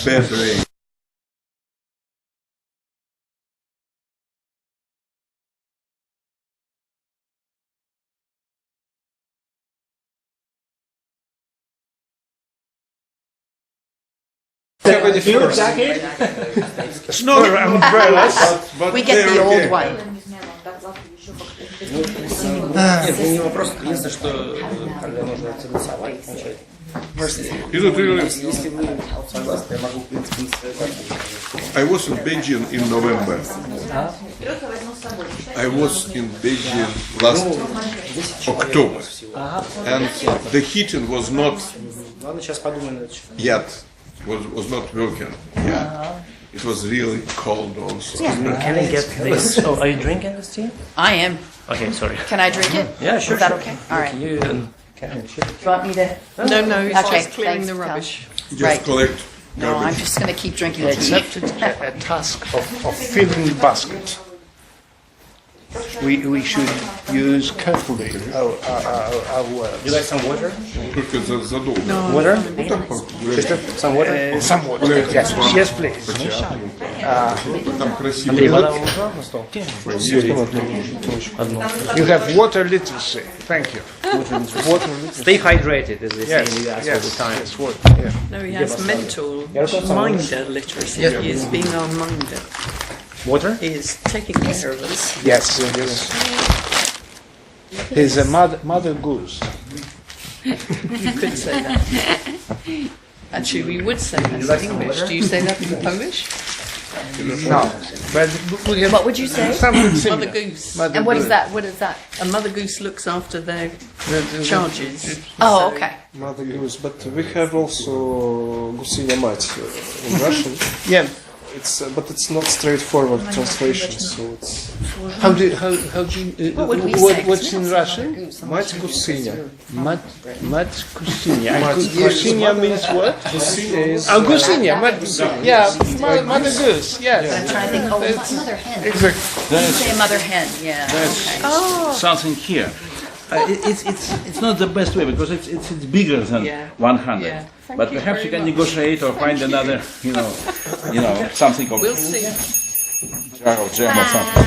bad rain. Snow umbrellas. But We get the old one. Нет, у него просто единственное, что когда нужно согласовать, is it really? если вы согласны, я могу, в принципе, I was in Beijing in November. I was in Beijing last October, and the heating was not Ладно, сейчас подумаем на это. yet, was not working. Yeah. It was really cold also. Can I get this? Oh, are you drinking this tea? I am. Okay, sorry. Can I drink it? Yeah, sure. Is that sure. okay? All right. You Do you want me to? No, it's Okay, just clearing thanks, the Tom. rubbish. Just Right. collect No, I'm garbage. just going to keep drinking He tea. accepted a task of filling the basket. We should use carefully our words. You like some water? Только задолго. Water? Ну, так, Sister, some water? Some water. Yes, please. там красиво. Андрей, вода вам нужна на стол? You have water literacy. Thank you. Water literacy. Stay hydrated, as they say Yes, in the US all the time. yes, water. Yeah. No, he has mental minder literacy. He is being our minder. Water? He is taking care of us. Yes, yes. He's a mother goose. You could say that. Actually, we would say that in English. Do you say that in Polish? No, but we have What would you say? something Mother similar. goose. Mother And what is goose. that? What is that? A mother goose looks after their charges. Oh, okay. Mother goose, but we have also гусиная мать in Russian. Yeah. But it's not straightforward translation, so it's How do you? What would we say? What's in Russian? мать гусыня. Mat Kusinia. Kusinia means what? Гусыня is Oh, Gusinia. Yeah, mother goose. Yes. I'm trying to think. Oh, mother hen. Exactly. You say mother hen. Yeah. Okay. Something here. It's not the best way because it's bigger than Yeah. 100. Yeah. Thank But you perhaps very you can much. negotiate or find another, something of We'll see. jar of jam or something.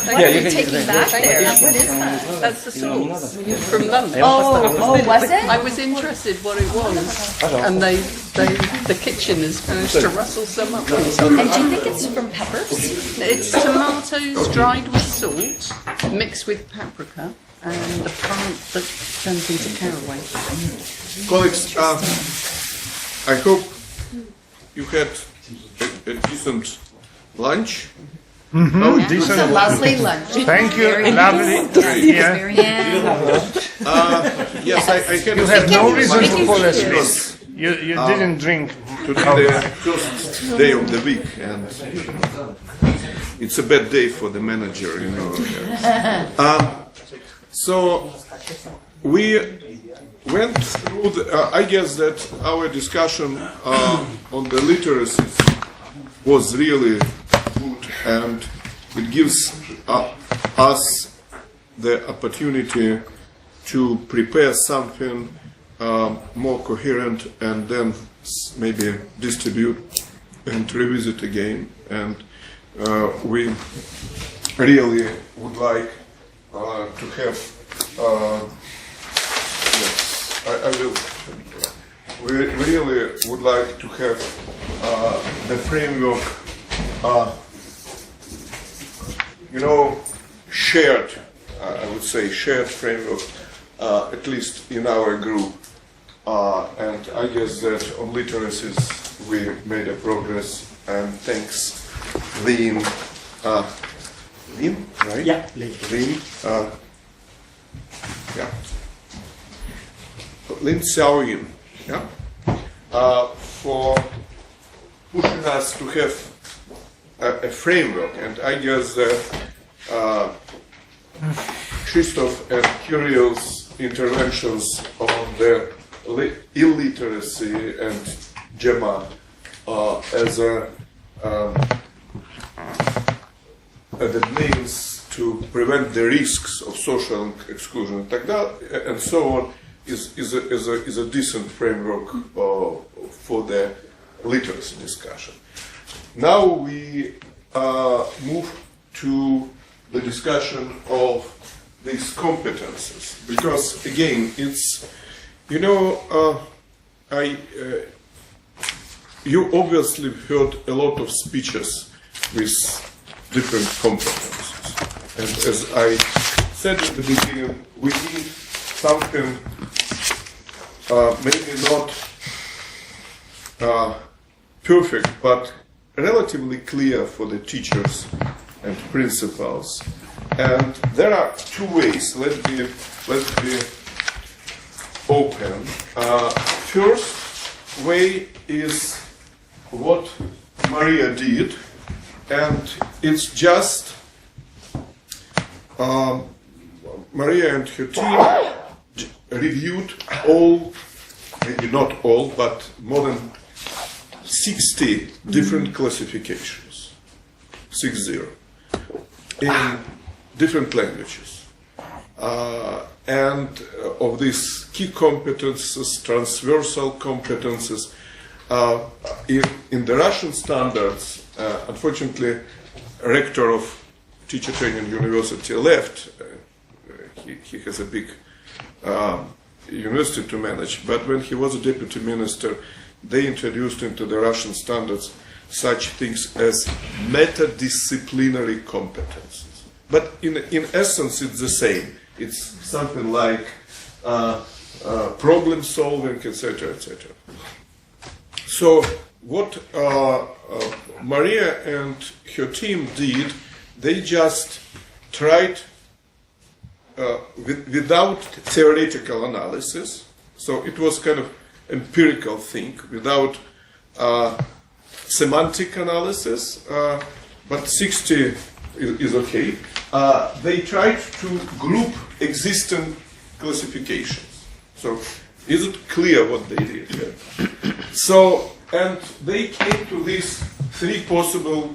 What are you taking back there? What is that? That's the sauce from London. Oh, was it? I was interested what it was, and the kitchen has managed to rustle some up. And do you think it's from peppers? It's tomatoes dried with salt, mixed with paprika, and the plant that turns into caraway. Colleagues, I hope you had a decent lunch. Oh, It's a decent. lovely lunch. Thank you. Very Lovely. Yeah. Very nice. Yes, I had. You have no reason to fall asleep. Because You didn't drink. today the first day of the week, and it's a bad day for the manager, So we went through. I guess that our discussion on the literacy was really good, and it gives us the opportunity to prepare something more coherent and then maybe distribute and revisit again. And we really would like to have. Yes, I will. We really would like to have the framework, shared. I would say shared framework, at least in our group. And I guess that on literacies we made a progress. And thanks, Lynn. Lynn, right? Yeah. Lynn. Yeah. Lin Xiaoyin, for pushing us to have a framework, and I guess that Christoph and Kyriel's interventions on the illiteracy and Gemma as the means to prevent the risks of social exclusion and so on is a decent framework for the literacy discussion. Now we move to the discussion of these competences, because again, it's, you know, you obviously heard a lot of speeches with different competences. And as I said at the beginning, we need something maybe not perfect, but relatively clear for the teachers and principals. And there are two ways. Let's be open. First way is what Maria did, and it's just Maria and her team reviewed all, maybe not all, but more than 60 different classifications, 60, in different languages. And of these key competences, transversal competences, in the Russian standards, unfortunately, rector of teacher training university left. He has a big university to manage, but when he was a deputy minister, they introduced into the Russian standards such things as meta-disciplinary competences. But in essence, it's the same. It's something like problem solving, etc., etc. So what Maria and her team did, they just tried without theoretical analysis. So it was kind of empirical thing, without semantic analysis, but 60 is okay. They tried to group existing classifications. So is it clear what they did here? So, and they came to these three possible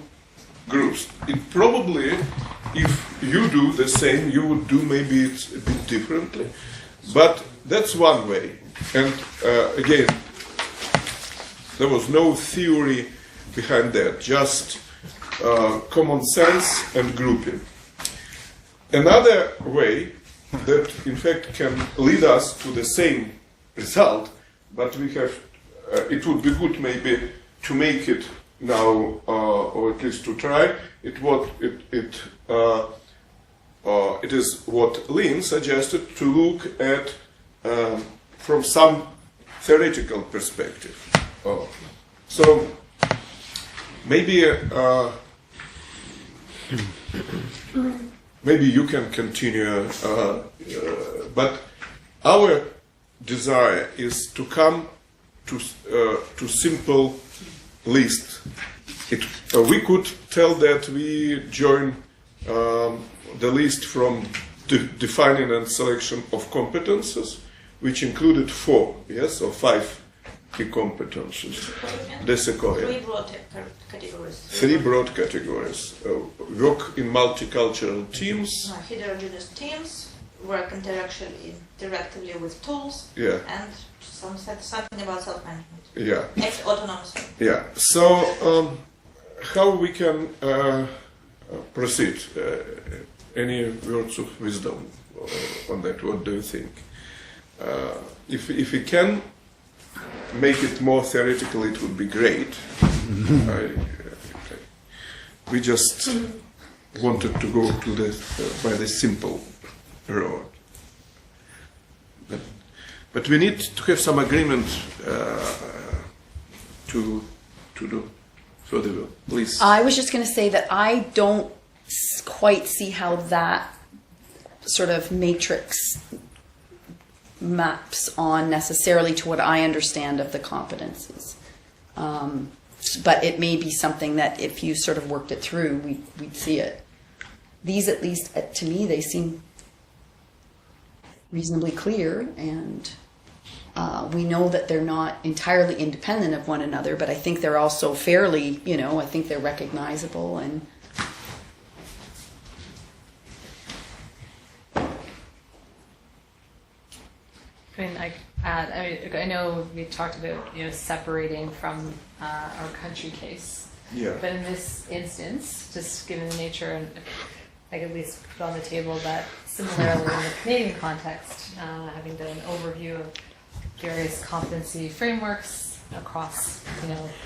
groups. It probably, if you do the same, you would do maybe it a bit differently. But that's one way. And again, there was no theory behind that, just common sense and grouping. Another way that in fact can lead us to the same result, but we have, it would be good maybe to make it now, or at least to try, it is what Lynn suggested, to look at from some theoretical perspective. So maybe maybe you can continue, but our desire is to come to simple list. We could tell that we join the list from defining and selection of competences, which included 4, yes, or 5 key competences. Three broad categories. 3 broad categories. Work in multicultural teams. Heterogeneous teams, work interactively with tools, Yeah. and something about self-management. Yeah. Act autonomously. Yeah. So, how we can proceed? Any words of wisdom on that? What do you think? If we can make it more theoretical, it would be great. We just wanted to go to by the simple road. But we need to have some agreement to do further. Please. I was just going to say that I don't quite see how that sort of matrix maps on necessarily to what I understand of the competencies. But it may be something that if you sort of worked it through, we'd see it. These, at least to me, they seem reasonably clear, and we know that they're not entirely independent of one another, but I think they're also fairly, I think they're recognizable. And I know know we talked about separating from our country case, Yeah. but in this instance, just given the nature, and I could at least put on the table that similarly in the Canadian context, having done an overview of various competency frameworks across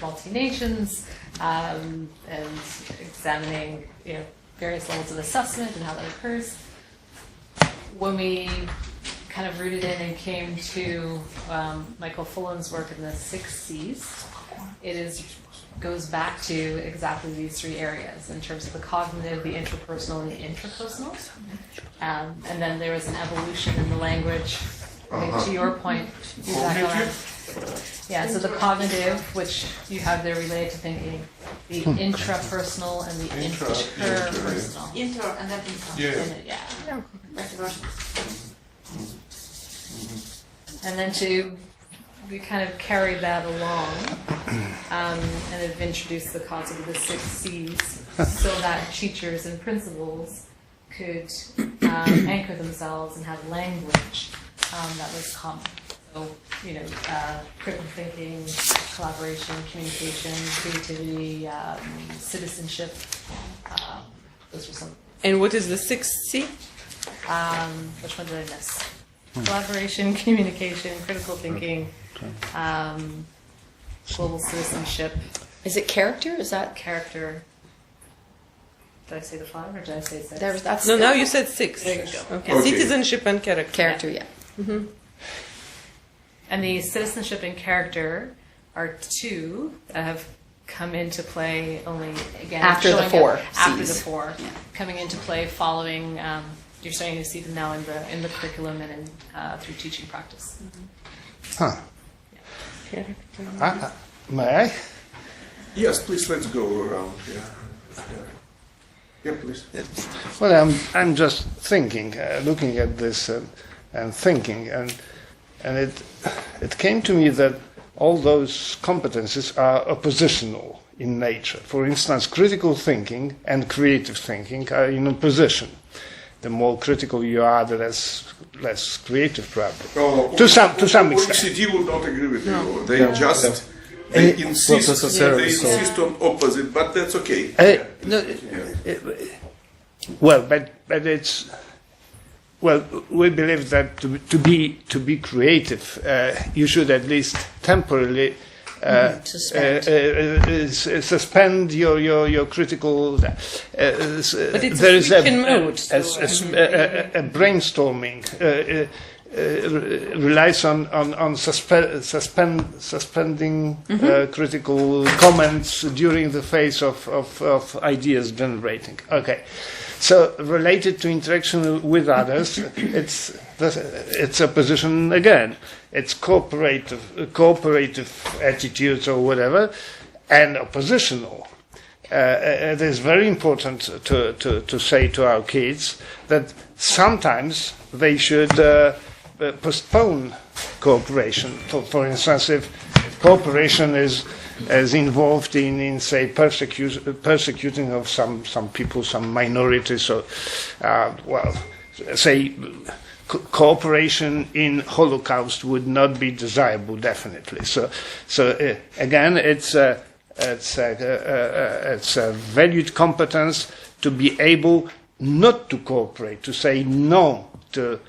multi-nations, and examining various levels of assessment and how that occurs. When we kind of rooted in and came to Michael Fullan's work in the 6 C's, goes back to exactly these 3 areas in terms of the cognitive, the interpersonal, and the intrapersonal. And then there was an evolution in the language. I think to your point, yeah, so the cognitive, which you have there related to thinking, the intrapersonal and the interpersonal. Inter and then inter. Yeah. Yeah. Vice versa. And then we kind of carried that along and have introduced the concept of the 6 C's so that teachers and principals could anchor themselves and have language that was common. So, critical thinking, collaboration, communication, creativity, citizenship. Those were some. And what is the 6th C? Which one did I miss? Collaboration, communication, critical thinking, global citizenship. Is it character? Is that Character. Did I say the 5 or did I say 6? that's No, now you said 6. There you go. Okay. Citizenship and character. character? Yeah. And the citizenship and character are 2 that have come into play only, again, After the showing 4 up after the Cs. 4, Yeah. coming into play following, you're starting to see them now in the curriculum and through teaching practice. Huh. May I? Yes, please, let's go around. Yeah, please. Well, I'm just thinking, looking at this and thinking, and it came to me that all those competencies are oppositional in nature. For instance, critical thinking and creative thinking are in opposition. The more critical you are, the less creative, probably. To some extent. OECD will not agree with you. They insist on opposite, but that's okay. But it's we believe that to be creative, you should at least temporarily suspend your critical. But it's there is switch in mode. a brainstorming. Relies on suspending critical comments during the phase of ideas generating. Okay, so related to interaction with others, it's a position again. It's cooperative attitudes or whatever, and oppositional. It is very important to say to our kids that sometimes they should postpone cooperation. For instance, if cooperation is involved in say persecuting of some people, some minorities, or say cooperation in Holocaust would not be desirable, definitely. So again, it's a valued competence to be able not to cooperate, to say no to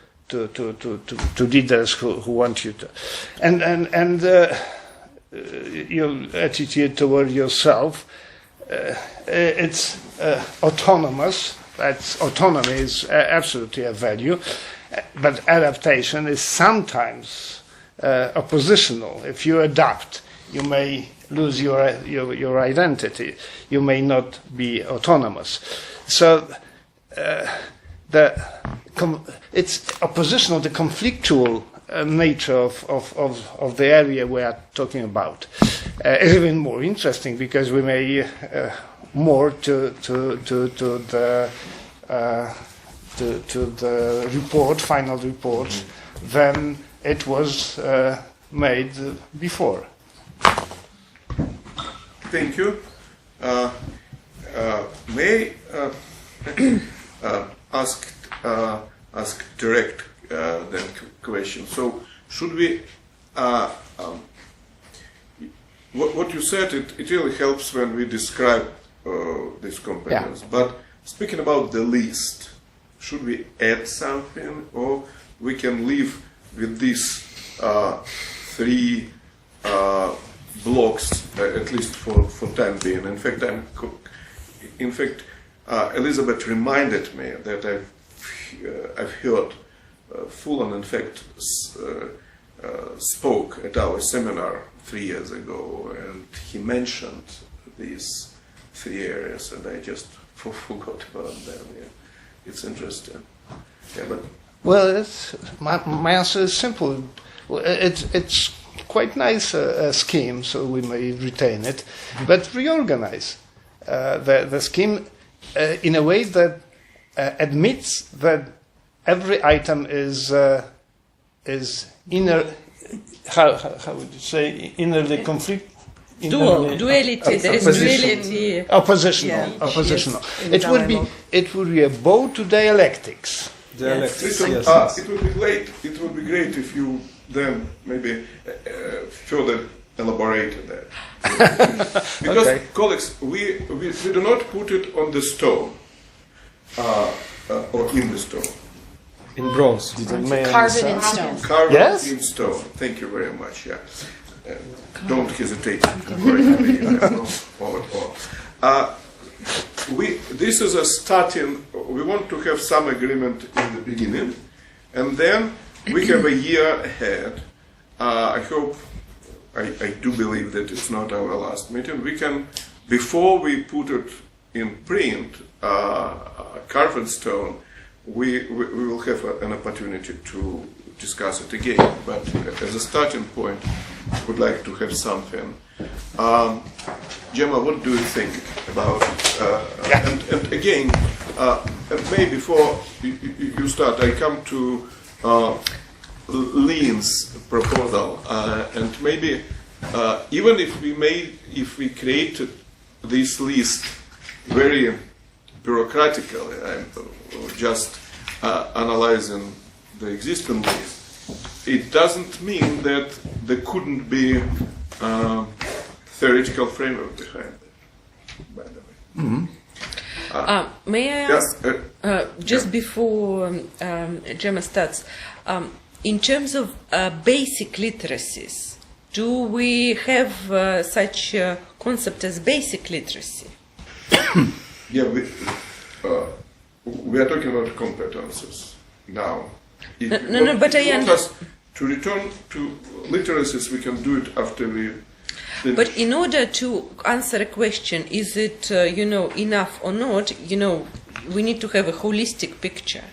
leaders who want you to, and your attitude toward yourself, it's autonomous. That's autonomy is absolutely a value, but adaptation is sometimes oppositional. If you adapt, you may lose your identity. You may not be autonomous. So it's oppositional, the conflictual nature of the area we are talking about is even more interesting because we may more to the report, final report, than it was made before. Thank you. May I ask direct then question? So should we what you said, it really helps when we describe this competence. But speaking about the list, should we add something, or we can live with these 3 blocks at least for time being? In fact, Elizabeth reminded me that I've heard Fulham, in fact, spoke at our seminar 3 years ago, and he mentioned these 3 areas, and I just forgot about them. Yeah. It's interesting. Yeah, but well, my answer is simple. It's quite nice scheme, so we may retain it, but reorganize the scheme in a way that admits that every item is inner. How would you say, innerly conflict? Duality. There is duality. Oppositional. Oppositional. Yes, it would be a bow to dialectics. Dialectics, it yes. would be great. It would be great if you then maybe further elaborated that. Because, colleagues, we do not put it on the stone or in the stone. In bronze. Carve it in stone. Carve Yes? it in stone. Thank you very much. Yeah. Don't hesitate to correct me. This is a starting. We want to have some agreement in the beginning, and then we have a year ahead. I hope, I do believe that it's not our last meeting. We can, before we put it in print, carved stone, we will have an opportunity to discuss it again. But as a starting point, I would like to have something. Gemma, what do you think about it? And again, maybe before you start, I come to Lean's proposal, and maybe even if we created this list very bureaucratically, I'm just analyzing the existing list, it doesn't mean that there couldn't be theoretical framework behind it, by the way. Mm-hmm. May I ask, just before Gemma starts, in terms of basic literacies, do we have such a concept as basic literacy? Yeah, we are talking about competences now. No, but I understand. To return to literacies, we can do it after we finish. But in order to answer a question, is it enough or not? We need to have a holistic picture,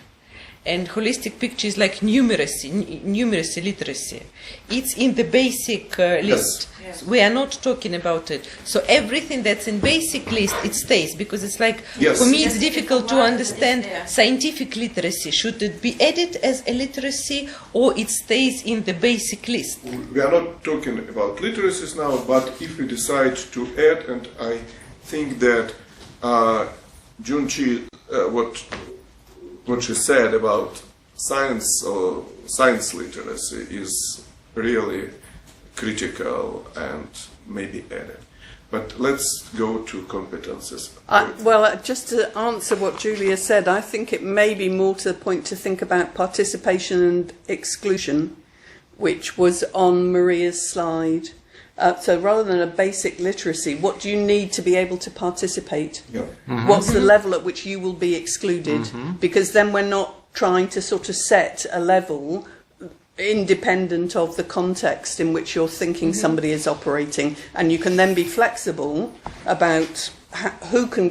and holistic picture is like numeracy literacy. It's in the basic list. Yes. We are not talking about it. So everything that's in basic list, it stays, because it's like, for me it's difficult to understand scientific literacy. Should it be added as a literacy, or it stays in the basic list? We are not talking about literacies now, but if we decide to add, and I think that Junchi, what she said about science or science literacy is really critical and maybe added. But let's go to competences. Just to answer what Julia said, I think it may be more to the point to think about participation and exclusion, which was on Maria's slide. So rather than a basic literacy, what do you need to be able to participate? Yeah. Mm-hmm. What's the level at which you will be excluded? Mm-hmm. Because then we're not trying to sort of set a level independent of the context in which you're thinking somebody is operating, and you can then be flexible about who can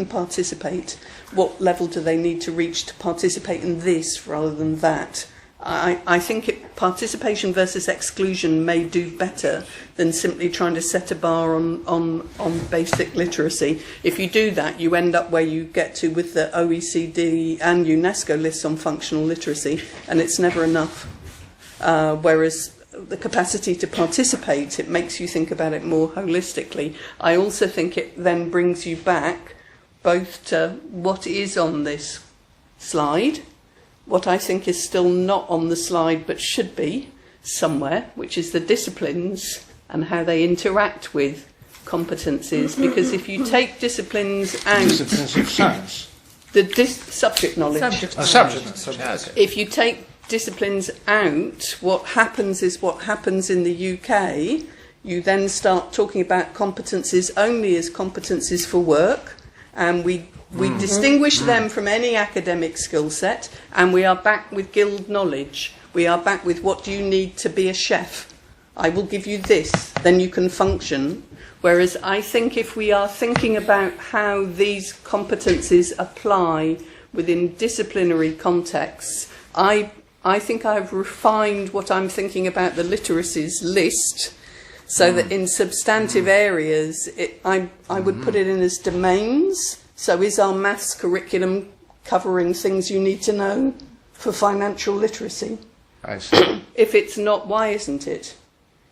participate, what level do they need to reach to participate in this rather than that. I think participation versus exclusion may do better than simply trying to set a bar on basic literacy. If you do that, you end up where you get to with the OECD and UNESCO lists on functional literacy, and it's never enough. Whereas the capacity to participate, it makes you think about it more holistically. I also think it then brings you back both to what is on this slide, what I think is still not on the slide but should be somewhere, which is the disciplines and how they interact with competencies. Because if you take disciplines out, Disciplines of science. subject knowledge. Subject. If you take disciplines out, what happens is what happens in the UK. You then start talking about competencies only as competencies for work, and we distinguish them from any academic skill set, and we are back with guild knowledge. We are back with what do you need to be a chef. I will give you this, then you can function. Whereas I think if we are thinking about how these competencies apply within disciplinary contexts, I think I've refined what I'm thinking about the literacies list, so that in substantive areas, I would put it in as domains. So is our maths curriculum covering things you need to know for financial literacy? I see. If it's not, why isn't it?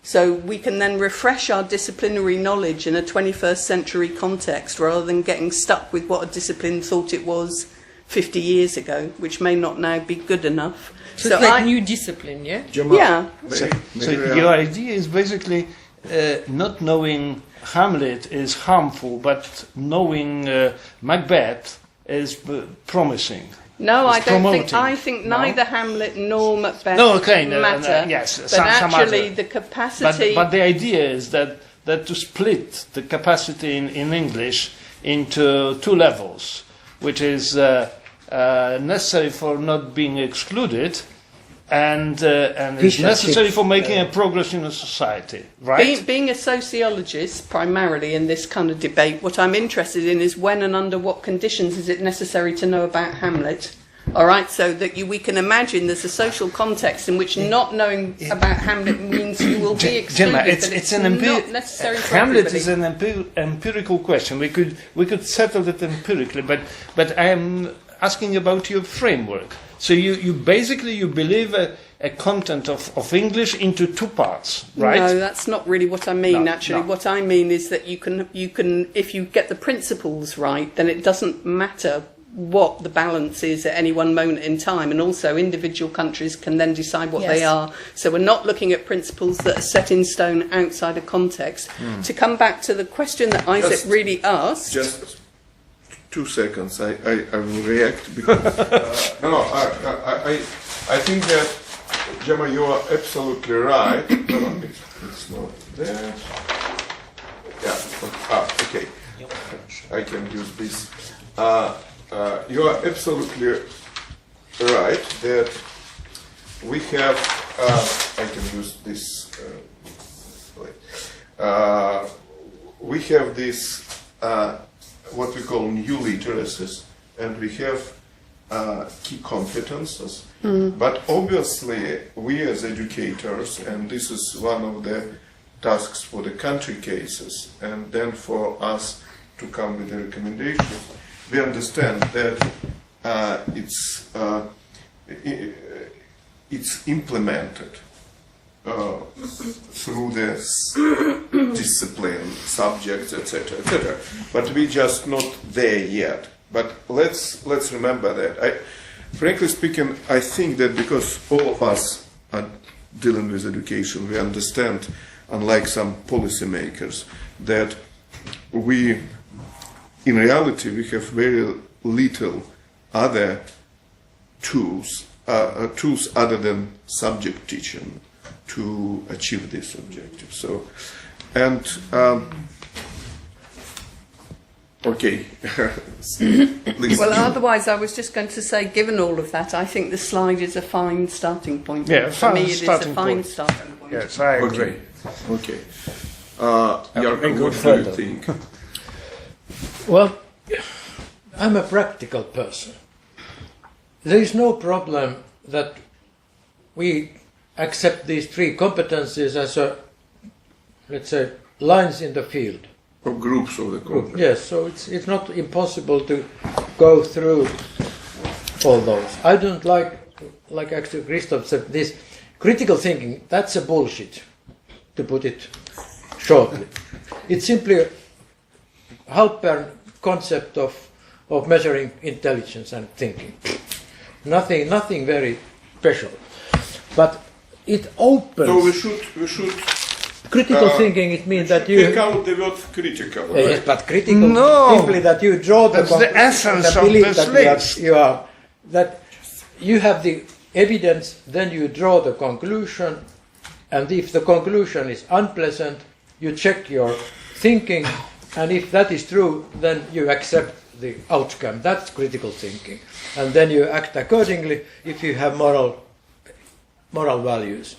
So we can then refresh our disciplinary knowledge in a 21st century context rather than getting stuck with what a discipline thought it was 50 years ago, which may not now be good enough. So it's like new discipline, yeah? Yeah. So your idea is basically not knowing Hamlet is harmful, but knowing Macbeth is promising. No, I It's don't promoting. think. I think No? neither Hamlet nor Macbeth matter. yes, but some actually, other. the capacity. But the idea is that to split the capacity in English into two levels, which is necessary for not being excluded, and is necessary for making a progress in a society, right? Being a sociologist, primarily in this kind of debate, what I'm interested in is when and under what conditions is it necessary to know about Hamlet. All right, so that we can imagine there's a social context in which not knowing about Hamlet means you will be excluded. Gemma, but it's not necessary for Hamlet everybody. is an empirical question. We could settle it empirically, but I am asking about your framework. So you basically believe a content of English into two parts, right? No, that's not really what I mean. No, actually, no. what I mean is that you can if you get the principles right, then it doesn't matter what the balance is at any one moment in time, and also individual countries can then decide what they Yes. are. So we're not looking at principles that are set in stone outside a context. To come back to the question that Isaac really asked. Just 2 seconds. I will react because I think that, Gemma, you are absolutely right. No, it's not there. Yeah. Okay. I can use this. You are absolutely right that we have. I can use this. We have this. What we call new literacies, and we have key competences. But obviously, we as educators, and this is one of the tasks for the country cases, and then for us to come with the recommendations, we understand that it's implemented through this discipline, subjects, etc., etc. But we're just not there yet. But let's remember that. Frankly speaking, I think that because all of us are dealing with education, we understand, unlike some policymakers, that in reality, we have very little other tools other than subject teaching to achieve this objective. So, and okay. Well, otherwise, I was just going to say, given all of that, I think the slide is a fine starting point. Yeah, For me, fine it is a starting fine point. starting point. Yes, I agree. Okay. Jarko, what do you think? Well, I'm a practical person. There is no problem that we accept these three competencies as let's say, lines in the field. Or groups of the competence. Yes, so it's not impossible to go through all those. I don't like actually Christoph said, this critical thinking, that's a bullshit, to put it shortly. It's simply a Halpern concept of measuring intelligence and thinking. Nothing very special. But it opens... So we should Critical thinking, it means that you... Take out the word critical. Yes, but critical No. simply that you draw the... That's the essence the of belief this that list. that you have the evidence, then you draw the conclusion, and if the conclusion is unpleasant, you check your thinking, and if that is true, then you accept the outcome. That's critical thinking. And then you act accordingly if you have moral values.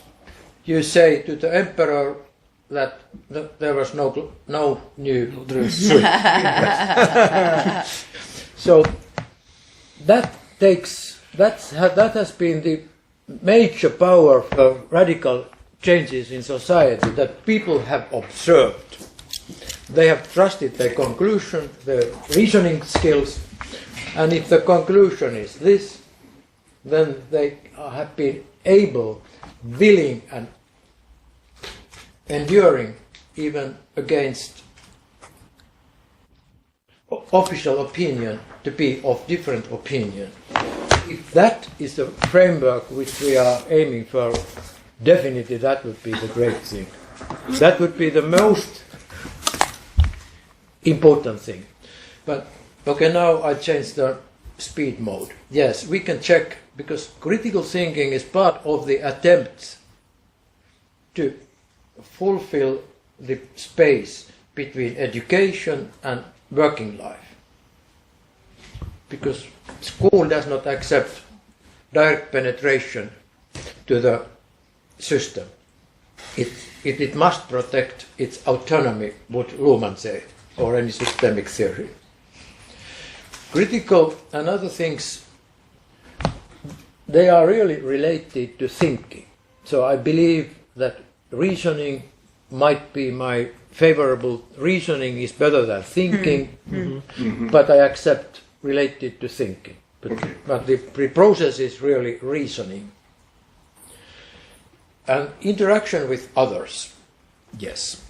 You say to the emperor that there was no new truth. So that has been the major power for radical changes in society that people have observed. They have trusted their conclusion, their reasoning skills, and if the conclusion is this, then they have been able, willing, and enduring even against official opinion to be of different opinion. If that is the framework which we are aiming for, definitely that would be the great thing. That would be the most important thing. But okay, now I change the speed mode. Yes, we can check, because critical thinking is part of the attempt to fulfill the space between education and working life. Because school does not accept direct penetration to the system. It must protect its autonomy, would Luhmann say, or any systemic theory. Critical and other things, they are really related to thinking. So I believe that reasoning might be my favorable. Reasoning is better than thinking, but I accept related to thinking. But the process is really reasoning. And interaction with others, yes.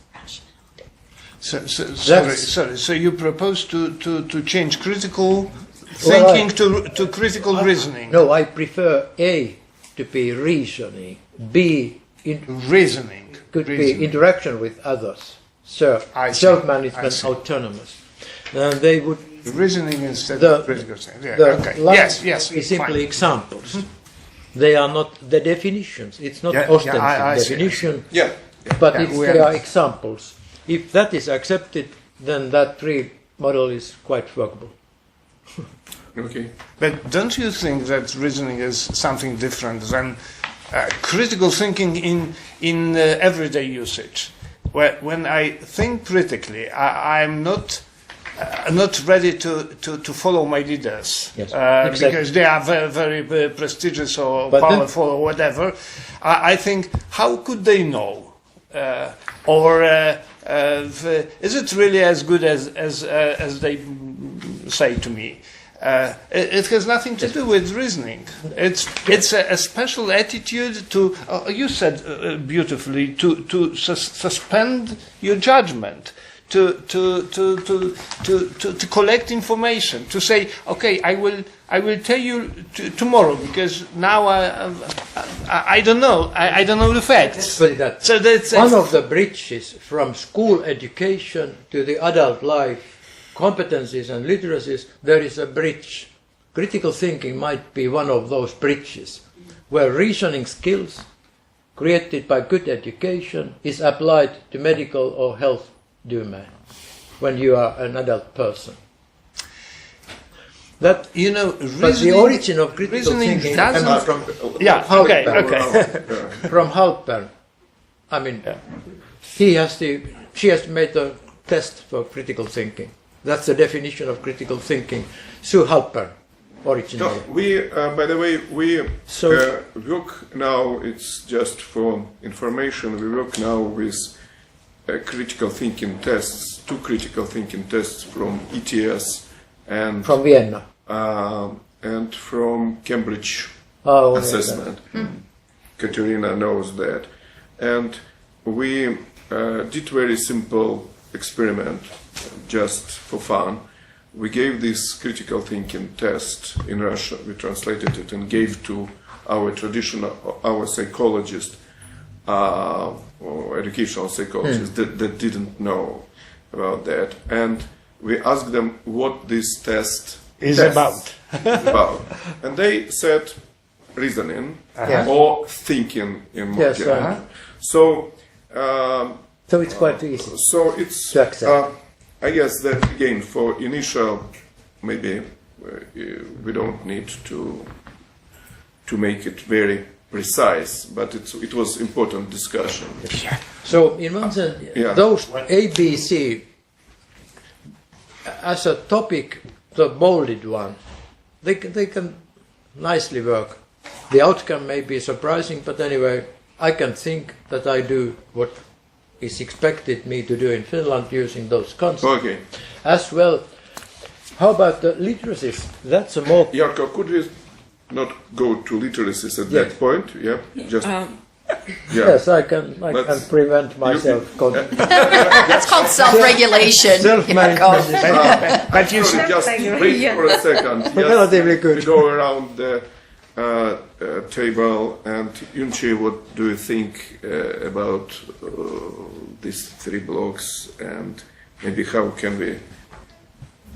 Sorry. So you propose to change critical thinking to critical reasoning? No, I prefer A to be reasoning, B reasoning. Could be interaction with others. So self-management, autonomous. And they would reasoning instead of critical thinking. Yeah, okay. Yes. Is simply examples. They are not the definitions. It's not ostensive definition. But if they are examples. If that is accepted, then that tree model is quite workable. Okay. But don't you think that reasoning is something different than critical thinking in everyday usage? When I think critically, I'm not ready to follow my leaders because they are very, very prestigious or powerful or whatever. I think, how could they know? Is it really as good as they say to me? It has nothing to do with reasoning. It's a special attitude to. You said beautifully to suspend your judgment. To collect information, to say, okay, I will tell you tomorrow because now I don't know. I don't know the facts. So that's one of the bridges from school education to the adult life, competencies and literacies. There is a bridge. Critical thinking might be one of those bridges, where reasoning skills created by good education is applied to medical or health domain when you are an adult person. That but the origin of critical thinking comes from from Halpern. I mean, she has made the test for critical thinking. That's the definition of critical thinking. Sue Halpern, originally. No, by the way, we work now. It's just for information. We work now with critical thinking tests, 2 critical thinking tests from ETS and from Vienna and from Cambridge assessment. Katerina knows that, and we did very simple experiment just for fun. We gave this critical thinking test in Russian. We translated it and gave to our psychologist or educational psychologists that didn't know about that, and we asked them what this test Is tests about. is about, and they said reasoning Yeah. or thinking in more Yes, general. So. So it's quite easy. So it's, To accept. I guess that again for initial, maybe we don't need to make it very precise, but it was important discussion. So in one sense, Yeah. those ABC as a topic, the bolded one, they can nicely work. The outcome may be surprising, but anyway, I can think that I do what is expected me to do in Finland using those concepts. Okay, As well, how about the literacies? That's a more... Jarkko, could we not go to literacies at Yes. that point? Yeah, just yeah. Yes, I can Let's- prevent myself. That's called self-regulation. Self-management. But you Sorry, just wait for a second. Yes, Relatively good. we go around the table, and Yunchi, what do you think about these three blocks, and maybe how can we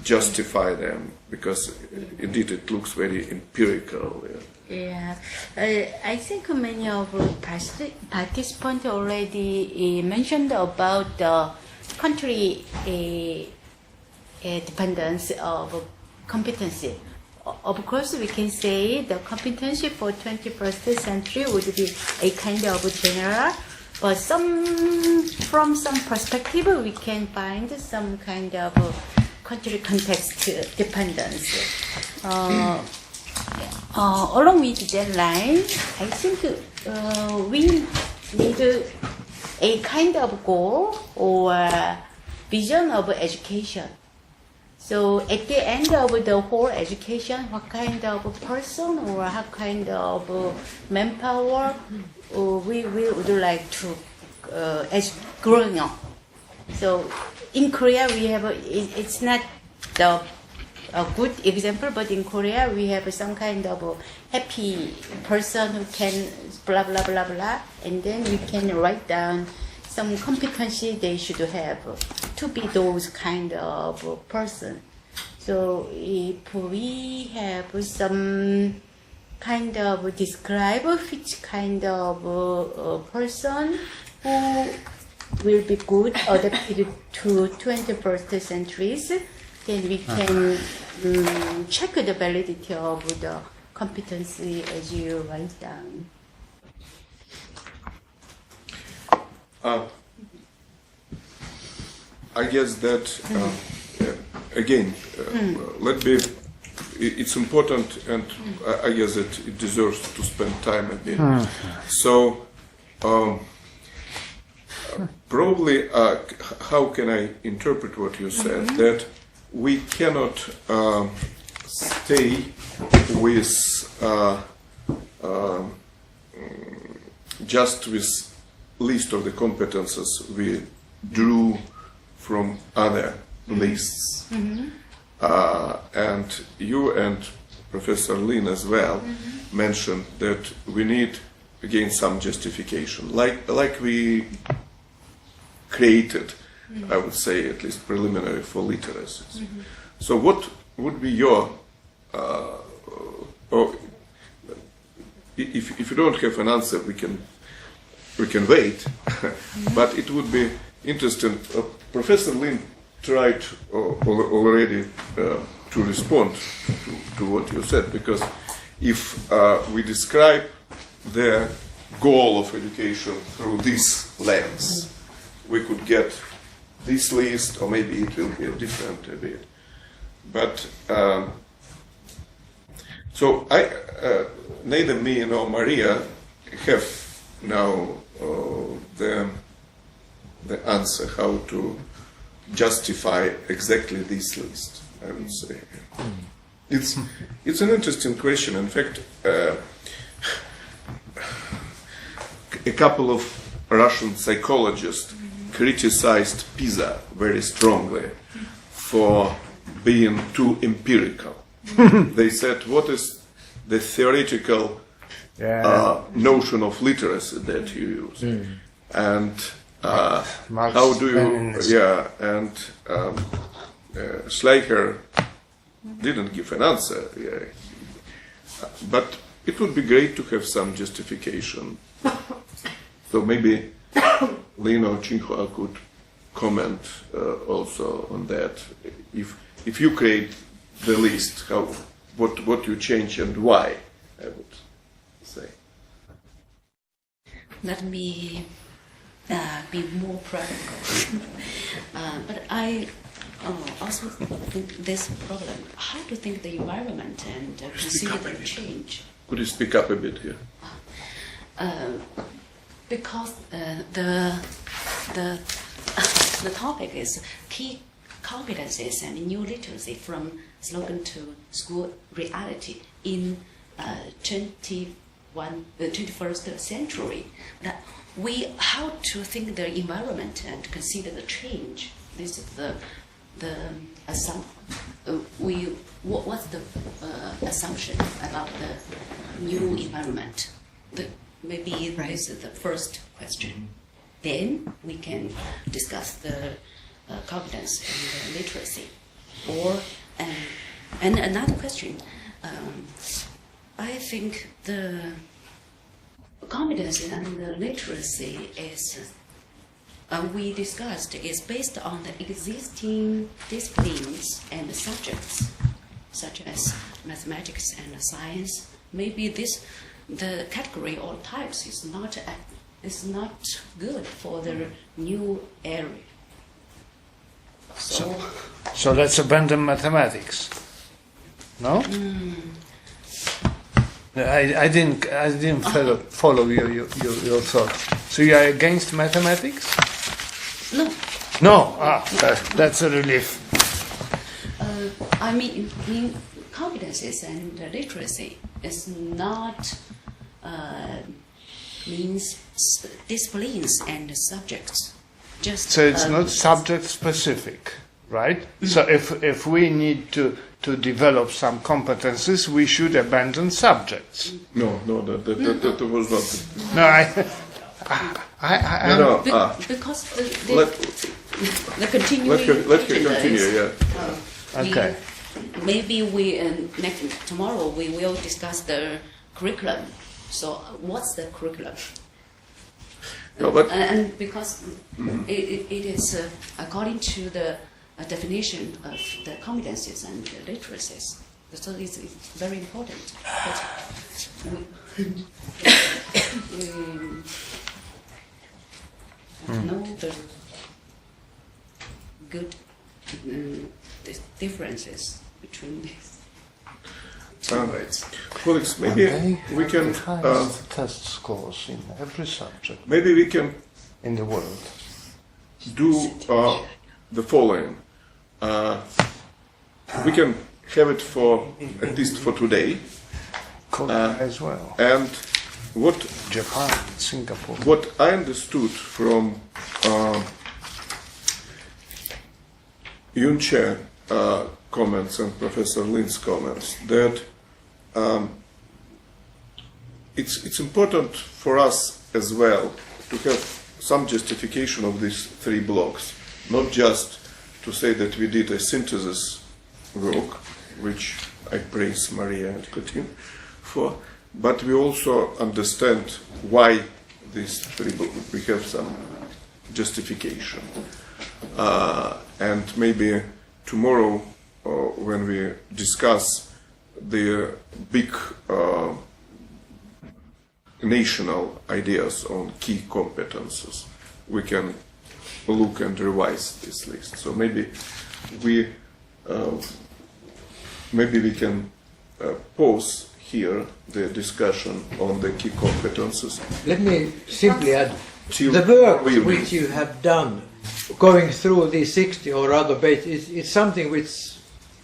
justify them? Because indeed it looks very empirical. Yeah, I think many of participants already mentioned about the country dependence of competency. Of course, we can say the competency for 21st century would be a kind of general, but from some perspective, we can find some kind of country context dependence. Along with that line, I think we need a kind of goal or vision of education. So at the end of the whole education, what kind of person or what kind of manpower we would like to as growing up. So in Korea we have it's not a good example, but in Korea we have some kind of happy person who can blah blah blah blah, and then we can write down some competency they should have to be those kind of person. So if we have some kind of describe which kind of person who will be good adapted to 21st centuries, then we can check the validity of the competency as you write down. I guess that again, it's important, and I guess that it deserves to spend time a bit. So probably, how can I interpret what you said? That we cannot stay with just with list of the competences we drew from other lists. And you and Professor Lin as well mentioned that we need again some justification, like we created, I would say, at least preliminary for literacies. So what would be your or if you don't have an answer, we can wait. But it would be interesting. Professor Lin tried already to respond to what you said, because if we describe the goal of education through this lens, we could get this list, or maybe it will be different a bit. But so neither me nor Maria have now the answer how to justify exactly this list, I would say. It's an interesting question. In fact, a couple of Russian psychologists criticized PISA very strongly for being too empirical. They said, what is the theoretical notion of literacy that you use, and how do you? Yeah, and Schleicher didn't give an answer. Yeah. But it would be great to have some justification. So maybe Lino Chinhua could comment also on that. If you create the list, what you change and why, I would say. Let me be more practical. But I also think this problem, how to think the environment and consider the change. Could you speak up a bit here? Because the topic is key competencies and new literacy from slogan to school reality in 21st century. That how to think the environment and consider the change. This is what's the assumption about the new environment? Maybe this is the first question. Then we can discuss the competence and the literacy. And another question, I think the competence and the literacy is, we discussed, is based on the existing disciplines and subjects, such as mathematics and science. Maybe the category or types is not good for the new area. So let's abandon mathematics. No? I didn't follow your thought. So you are against mathematics? No. No. That's a relief. I mean competencies and literacy is not means disciplines and subjects. So it's not subject specific, right? So if we need to develop some competences, we should abandon subjects. No, that was not. No, because the continuing. Let's continue. Yeah. Okay. Maybe tomorrow we will discuss the curriculum. So what's the curriculum? No, but and because it is according to the definition of the competencies and the literacies, so it's very important. But we know the good differences between these two words. Colleagues, maybe we can test scores in every subject. Maybe we can in the world do the following. We can have it for at least for today. As well. And what Japan, Singapore. What I understood from Yunche comments and Professor Lin's comments, that it's important for us as well to have some justification of these three blocks, not just to say that we did a synthesis work, which I praise Maria and Katin for, but we also understand why these three blocks, we have some justification. And maybe tomorrow, when we discuss the big national ideas on key competences, we can look and revise this list. So maybe we can pause here the discussion on the key competences. Let me simply add, the work which you have done going through these 60 or other pages is something which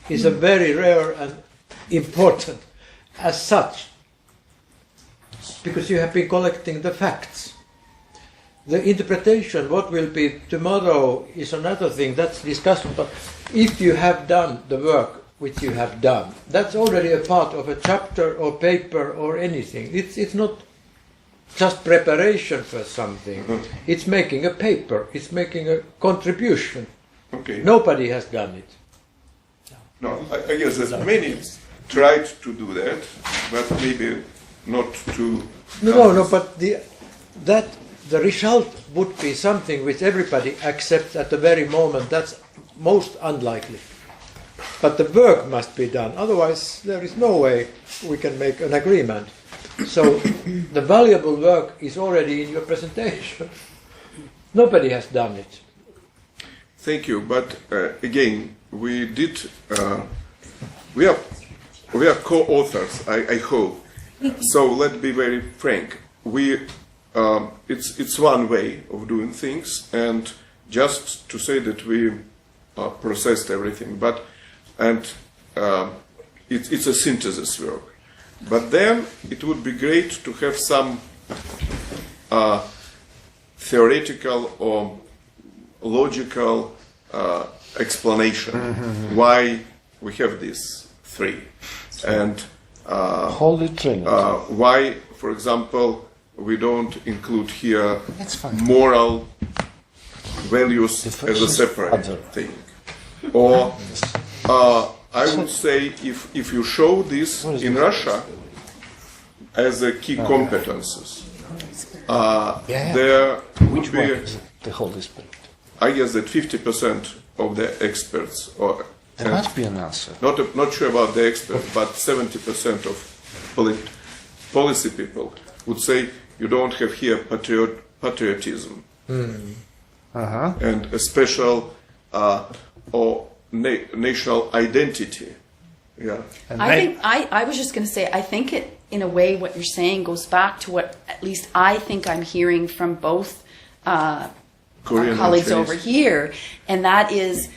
is a very rare and important as such, because you have been collecting the facts. The interpretation, what will be tomorrow, is another thing, that's discussion, but if you have done the work which you have done. That's already a part of a chapter or paper or anything. It's not just preparation for something. It's making a paper. It's making a contribution. Okay. Nobody has done it. No, I guess that many tried to do that, but maybe not to. No, but the result would be something which everybody accepts at the very moment. That's most unlikely. But the work must be done. Otherwise, there is no way we can make an agreement. So the valuable work is already in your presentation. Nobody has done it. Thank you. But again, we did. We are co-authors. I hope. So let's be very frank. It's one way of doing things, and just to say that we processed everything, it's a synthesis work. But then it would be great to have some theoretical or logical explanation why we have these three, and Holy Trinity. why, for example, we don't include here moral values as a separate thing. Or I would say if you show this in Russia as a key competences, there would be, the Holy Spirit. I guess that 50% of the experts, or There must be an answer. not sure about the experts, but 70% of policy people would say you don't have here patriotism and a special or national identity. Yeah. I was just going to say, I think it, in a way, what you're saying goes back to what at least I think I'm hearing from both our colleagues over here, and that is,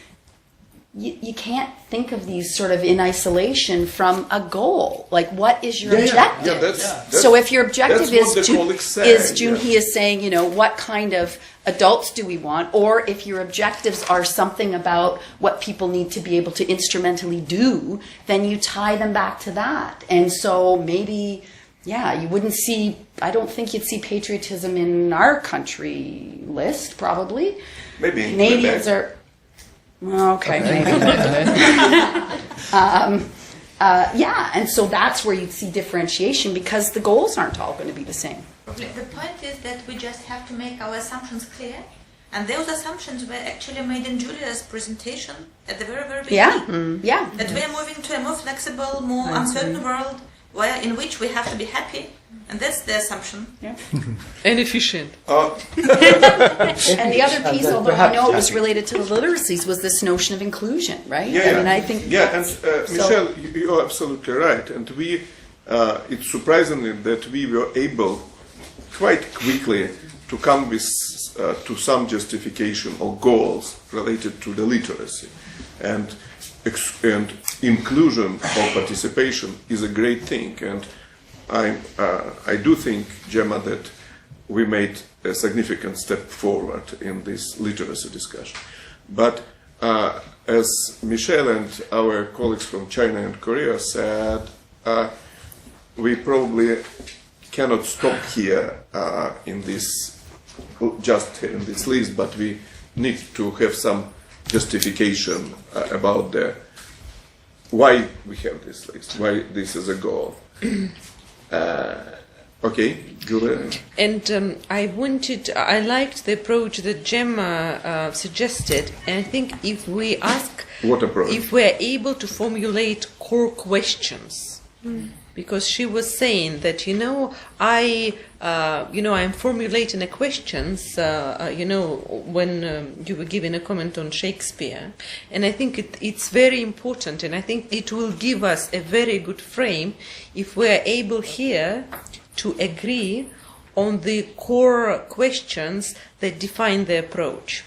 you can't think of these sort of in isolation from a goal. Like, what is your objective? Yeah, that's so if your objective is Junhi is saying, you know, what kind of adults do we want? Or if your objectives are something about what people need to be able to instrumentally do, then you tie them back to that. And so maybe, you wouldn't see, I don't think you'd see patriotism in our country list, probably. Maybe. Canadians are... Okay. And so that's where you'd see differentiation, because the goals aren't all going to be the same. The point is that we just have to make our assumptions clear, and those assumptions were actually made in Julia's presentation at the very, very beginning. That we are moving to a more flexible, more uncertain world, in which we have to be happy, and that's the assumption. And efficient. And the other piece, although I know it was related to the literacies, was this notion of inclusion, right? I mean, I think. Michelle, you're absolutely right. And it's surprising that we were able quite quickly to come with to some justification or goals related to the literacy. And inclusion or participation is a great thing. And I do think, Gemma, that we made a significant step forward in this literacy discussion. But as Michelle and our colleagues from China and Korea said, we probably cannot stop here in this list, but we need to have some justification about why we have this list, why this is a goal. Okay, Julia. And I liked the approach that Gemma suggested, and I think if we ask, what approach? If we are able to formulate core questions, because she was saying that, I'm formulating a questions, when you were giving a comment on Shakespeare, and I think it's very important, and I think it will give us a very good frame if we are able here to agree on the core questions that define the approach.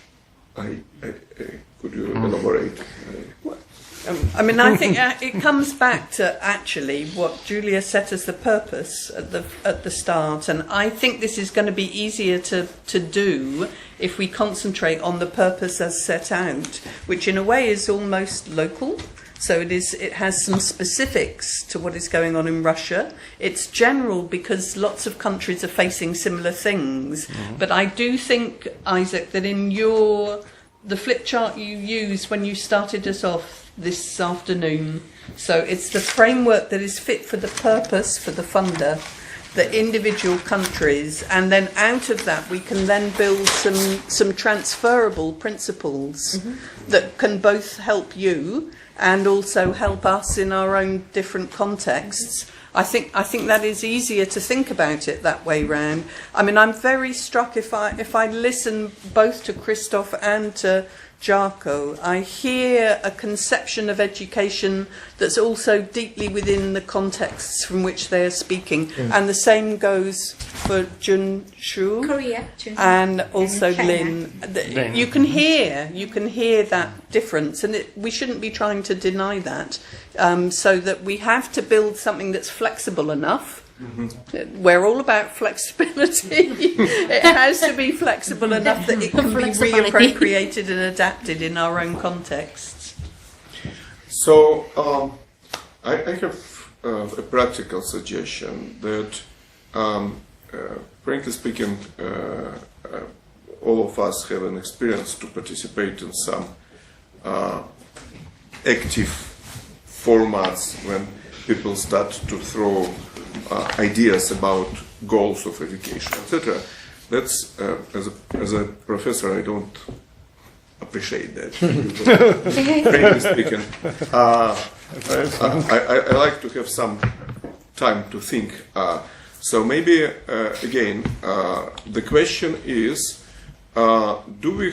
Could you elaborate? I mean, I think it comes back to actually what Julia set as the purpose at the start, and I think this is going to be easier to do if we concentrate on the purpose as set out, which in a way is almost local. So it has some specifics to what is going on in Russia. It's general because lots of countries are facing similar things. But I do think, Isaac, that in the flip chart you used when you started us off this afternoon, so it's the framework that is fit for the purpose for the funder, the individual countries, and then out of that we can then build some transferable principles that can both help you and also help us in our own different contexts. I think that is easier to think about it that way round. I mean, I'm very struck if I listen both to Christoph and to Jarko, I hear a conception of education that's also deeply within the contexts from which they are speaking. And the same goes for Jun-Shu Korea, and also and Lin. You can hear that difference, and we shouldn't be trying to deny that. So that we have to build something that's flexible enough. We're all about flexibility. It has to be flexible enough that it can be reappropriated and adapted in our own contexts. So I have a practical suggestion that, frankly speaking, all of us have an experience to participate in some active formats when people start to throw ideas about goals of education, etc. That's as a professor, I don't appreciate that. Frankly speaking, I like to have some time to think. So maybe again, the question is: do we,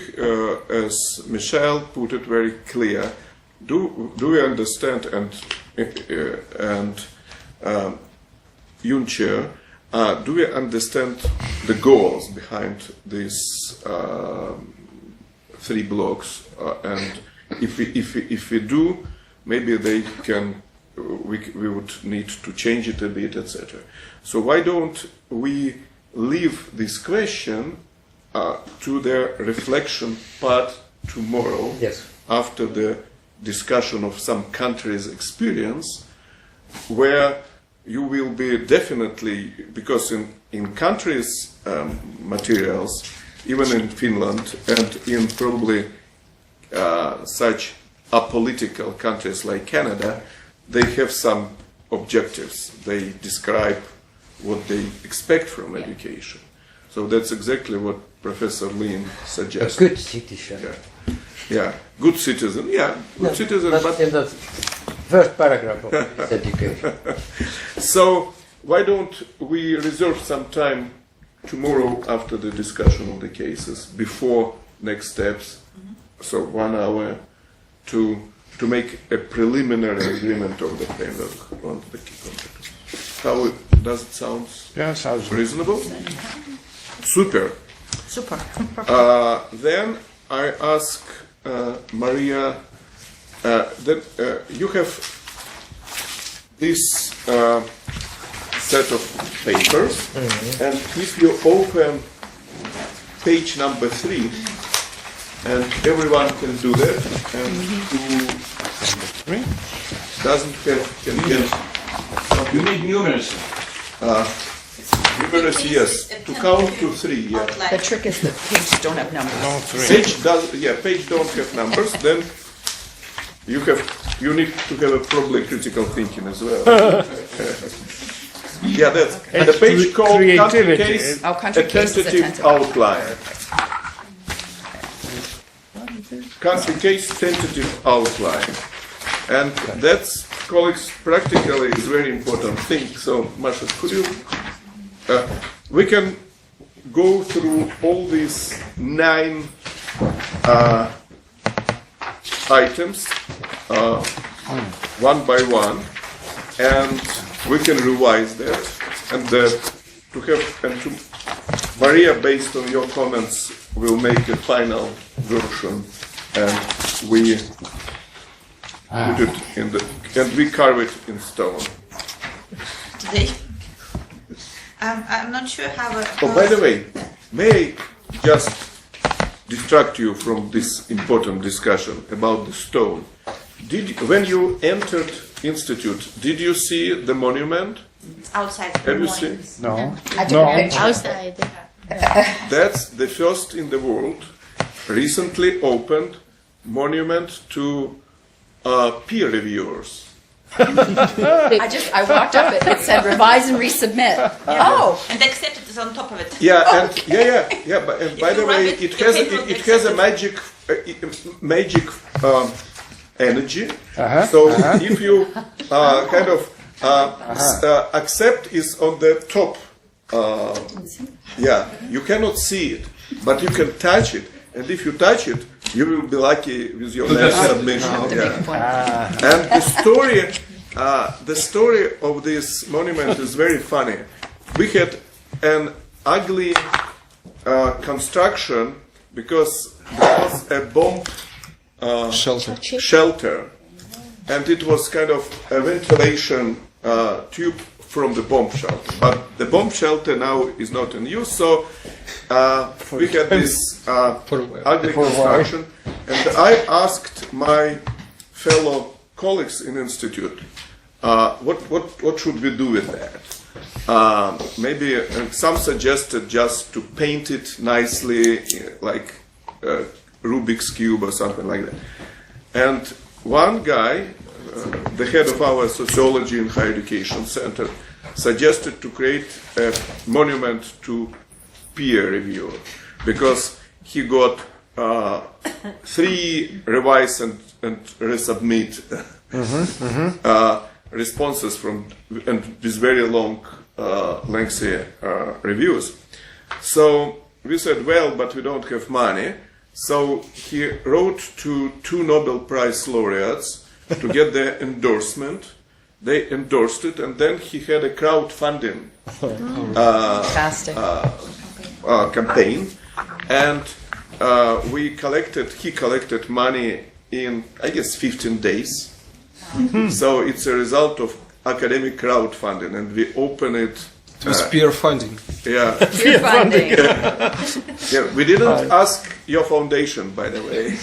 as Michelle put it very clear, do we understand and Yunche, do we understand the goals behind these 3 blocks? And if we do, maybe we would need to change it a bit, etc. So why don't we leave this question to the reflection part tomorrow? Yes. After the discussion of some countries' experience, where you will be definitely, because in countries' materials, even in Finland and in probably such apolitical countries like Canada, they have some objectives. They describe what they expect from education. So that's exactly what Professor Lin suggests. A good citizen. Yeah, good citizen. Yeah, good citizen. But in the first paragraph of this education. So why don't we reserve some time tomorrow after the discussion of the cases, before next steps, so 1 hour, to make a preliminary agreement of the framework on the key content. How does it sound? Yeah, sounds reasonable. Super. Then I ask Maria. That you have this set of papers, and if you open page number 3, and everyone can do that, and who doesn't have can get. You need numeracy. Numeracy, yes. To count to 3. Yeah. The trick is that pages don't have numbers. No, 3. Page don't have numbers. Then you need to have a probably critical thinking as well. Yeah, that's Okay. the page called country Creativity. case, Country a case is a tentative outline. Country case tentative outline, and that's, colleagues, practically is very important thing. So, Masha, could you? We can go through all these 9 items one by one, and we can revise that. And Maria, based on your comments, will make a final version, and we put it and we carve it in stone. Today, I'm not sure how. Oh, by the way, may I just distract you from this important discussion about the stone? when you entered institute, did you see the monument? It's outside. Have you seen? No. Outside. That's the first in the world recently opened monument to peer reviewers. I walked up, it said revise and resubmit. Oh, And accepted is on top of it. Yeah, and But and by you the rub way, it, it the has paper will it has a accept magic energy. So if you kind of accept is on the top. You cannot see it, but you can touch it, and if you touch it, you will be lucky with your next submission. And the story of this monument is very funny. We had an ugly construction because there was a bomb shelter, and it was kind of a ventilation tube from the bomb shelter. But the bomb shelter now is not in use, so we had this ugly construction. And I asked my fellow colleagues in institute, what should we do with that? Maybe some suggested just to paint it nicely, like Rubik's Cube or something like that. And one guy, the head of our sociology and higher education center, suggested to create a monument to peer review, because he got 3 revise and resubmit responses from, and with very long, lengthy reviews. So we said, well, but we don't have money. So he wrote to 2 Nobel Prize laureates to get their endorsement. They endorsed it, and then he had a crowdfunding campaign, and he collected money in, I guess, 15 days. So it's a result of academic crowdfunding, and we open it. It was peer funding. Yeah. peer funding. We didn't ask your foundation, by the way,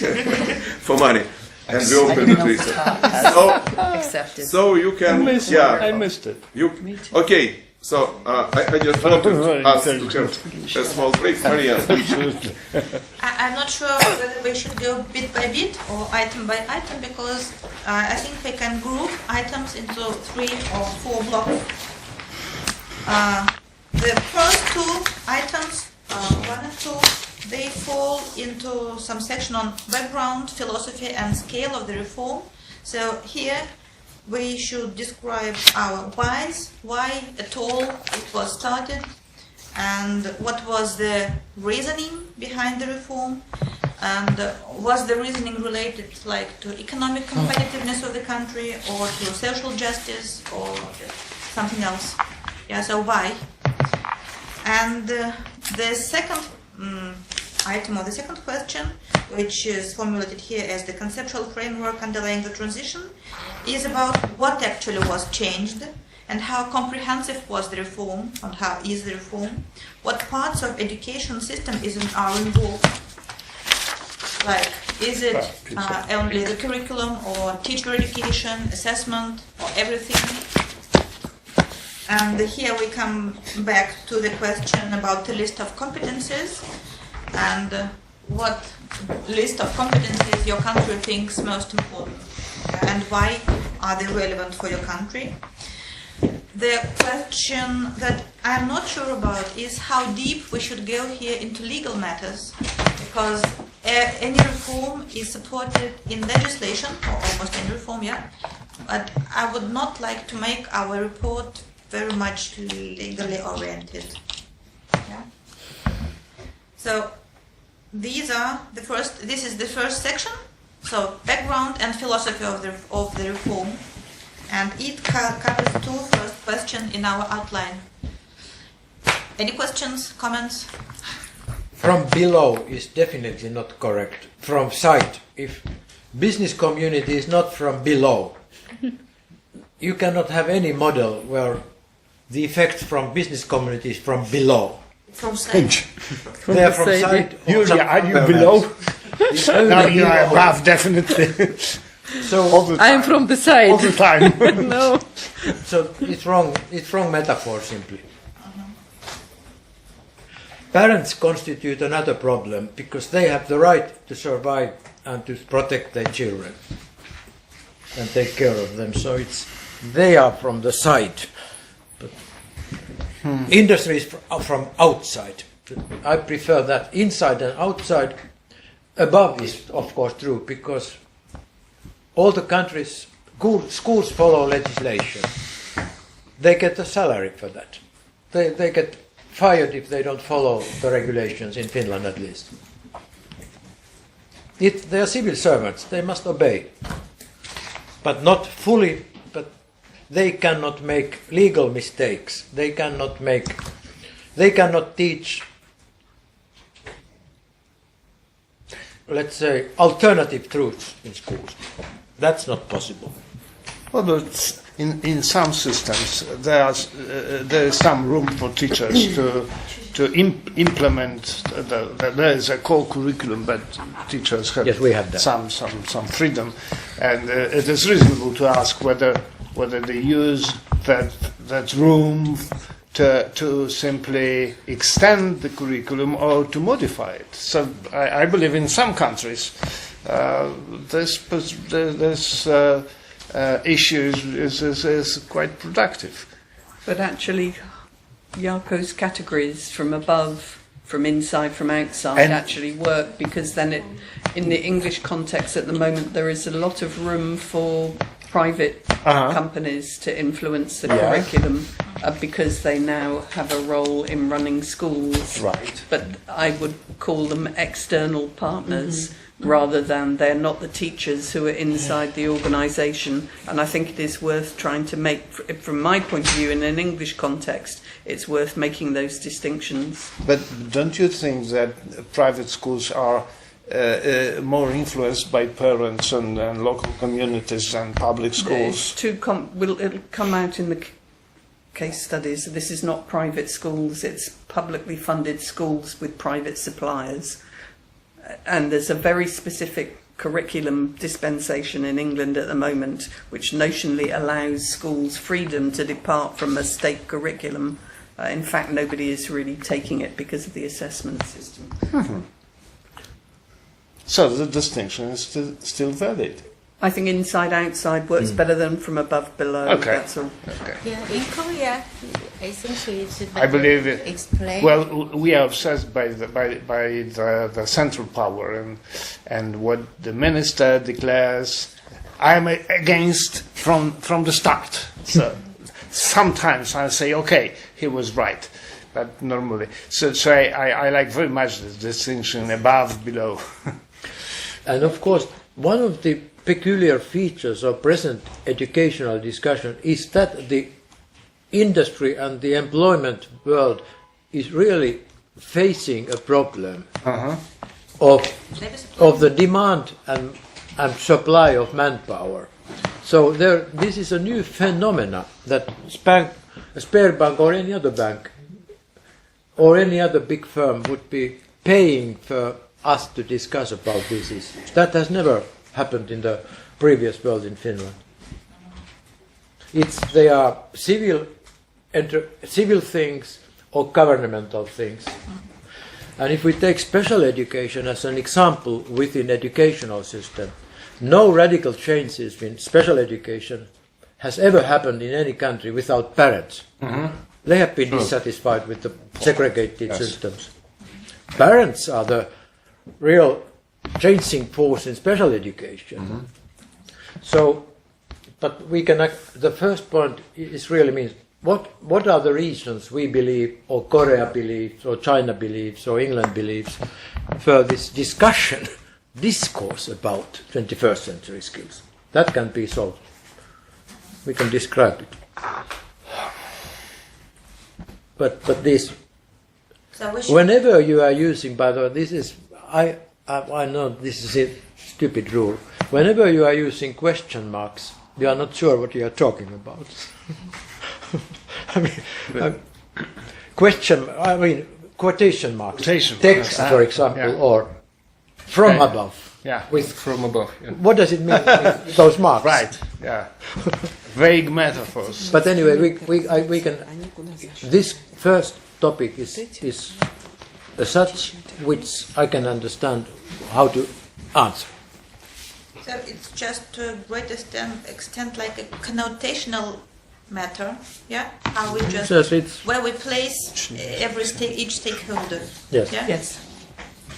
for money. And we opened it recently. Accepted. So you can, I missed it. Okay, so I just wanted us to have a small break. Maria. I'm not sure whether we should go bit by bit or item by item, because I think we can group items into 3 or 4 blocks. The first 2 items, 1 and 2, they fall into some section on background, philosophy, and scale of the reform. So here we should describe our whys, why at all it was started, and what was the reasoning behind the reform, and was the reasoning related like to economic competitiveness of the country, or to social justice, or something else. So why? And the second item, or the second question, which is formulated here as the conceptual framework underlying the transition, is about what actually was changed and how comprehensive was the reform, and how is the reform, what parts of education system are involved, like is it only the curriculum, or teacher education, assessment, or everything. And here we come back to the question about the list of competences, and what list of competencies your country thinks most important, and why are they relevant for your country. The question that I'm not sure about is how deep we should go here into legal matters, because any reform is supported in legislation, or almost any reform, but I would not like to make our report very much legally oriented. So these are the first. This is the first section. So background and philosophy of the reform, and it covers 2 first questions in our outline. Any questions, comments? From below is definitely not correct. From side, if business community is not from below, you cannot have any model where the effect from business community is from below. From side. They are from side. Are you below? No, you are above, definitely. So I'm from the side. All the time. No. So it's wrong. It's wrong metaphor simply. Parents constitute another problem because they have the right to survive and to protect their children and take care of them. So they are from the side, but industry is from outside. I prefer that inside and outside. Above is of course true because all the countries schools follow legislation. They get a salary for that. They get fired if they don't follow the regulations in Finland at least. They are civil servants, they must obey. But not fully, but they cannot make legal mistakes. They cannot teach, let's say, alternative truths in schools. That's not possible. Well, but in some systems there is some room for teachers to implement. There is a core curriculum, but teachers have, yes, we have that. some freedom, and it is reasonable to ask whether they use that room to simply extend the curriculum or to modify it. So I believe in some countries this issue is quite productive. But actually, Jarko's categories from above, from inside, from outside actually work, because then in the English context at the moment there is a lot of room for private companies to influence the curriculum because they now have a role in running schools. Right. But I would call them external partners. Rather than they're not the teachers who are inside the organisation. And I think it is worth trying to make, from my point of view, in an English context, it's worth making those distinctions. But don't you think that private schools are more influenced by parents and local communities than public schools? It'll come out in the case studies. This is not private schools, it's publicly funded schools with private suppliers. And there's a very specific curriculum dispensation in England at the moment which notionally allows schools freedom to depart from a state curriculum. In fact, nobody is really taking it because of the assessment system. So the distinction is still valid. I think inside-outside works better than from above-below. Okay. That's all. Okay. Yeah, in Korea, I think it's better I believe it. explain. Well, we are obsessed by the central power and what the minister declares. I'm against from the start. So sometimes I say, okay, he was right, but normally. So I like very much this distinction above, below. And of course, one of the peculiar features of present educational discussion is that the industry and the employment world is really facing a problem of the demand and supply of manpower. So this is a new phenomena that Sberbank or any other bank or any other big firm would be paying for us to discuss about this issue. That has never happened in the previous world in Finland. They are civil things or governmental things. And if we take special education as an example within educational system, no radical changes in special education has ever happened in any country without parents. They have been dissatisfied with the segregated systems. Parents are the real changing force in special education. So, but we can the first point is really means what are the reasons we believe, or Korea believes, or China believes, or England believes, for this discourse about 21st century skills. That can be solved. We can describe it. But this, whenever you are using, by the way, this is I know this is a stupid rule. Whenever you are using question marks, you are not sure what you are talking about. quotation marks. Text, for example, or from above. Yeah, with from above. Yeah. what does it mean with those marks? Right. Yeah. Vague metaphors. But anyway, we can. This first topic is such which I can understand how to answer. So it's just to a great extent like a connotational matter, yeah? How we just Yes, it's where we place each stakeholder. yes. Yeah? Yes.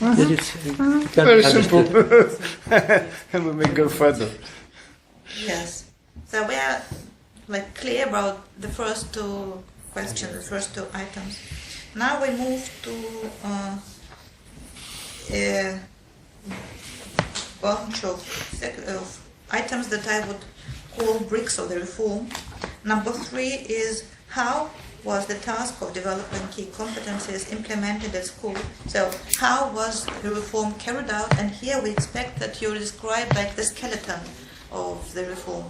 Yes, it's, you can Very understand. simple. And we may go further. Yes. So we are like clear about the first two questions, the first two items. Now we move to a bunch of items that I would call bricks of the reform. Number 3 is how was the task of developing key competencies implemented at school. So how was the reform carried out? And here we expect that you describe like the skeleton of the reform,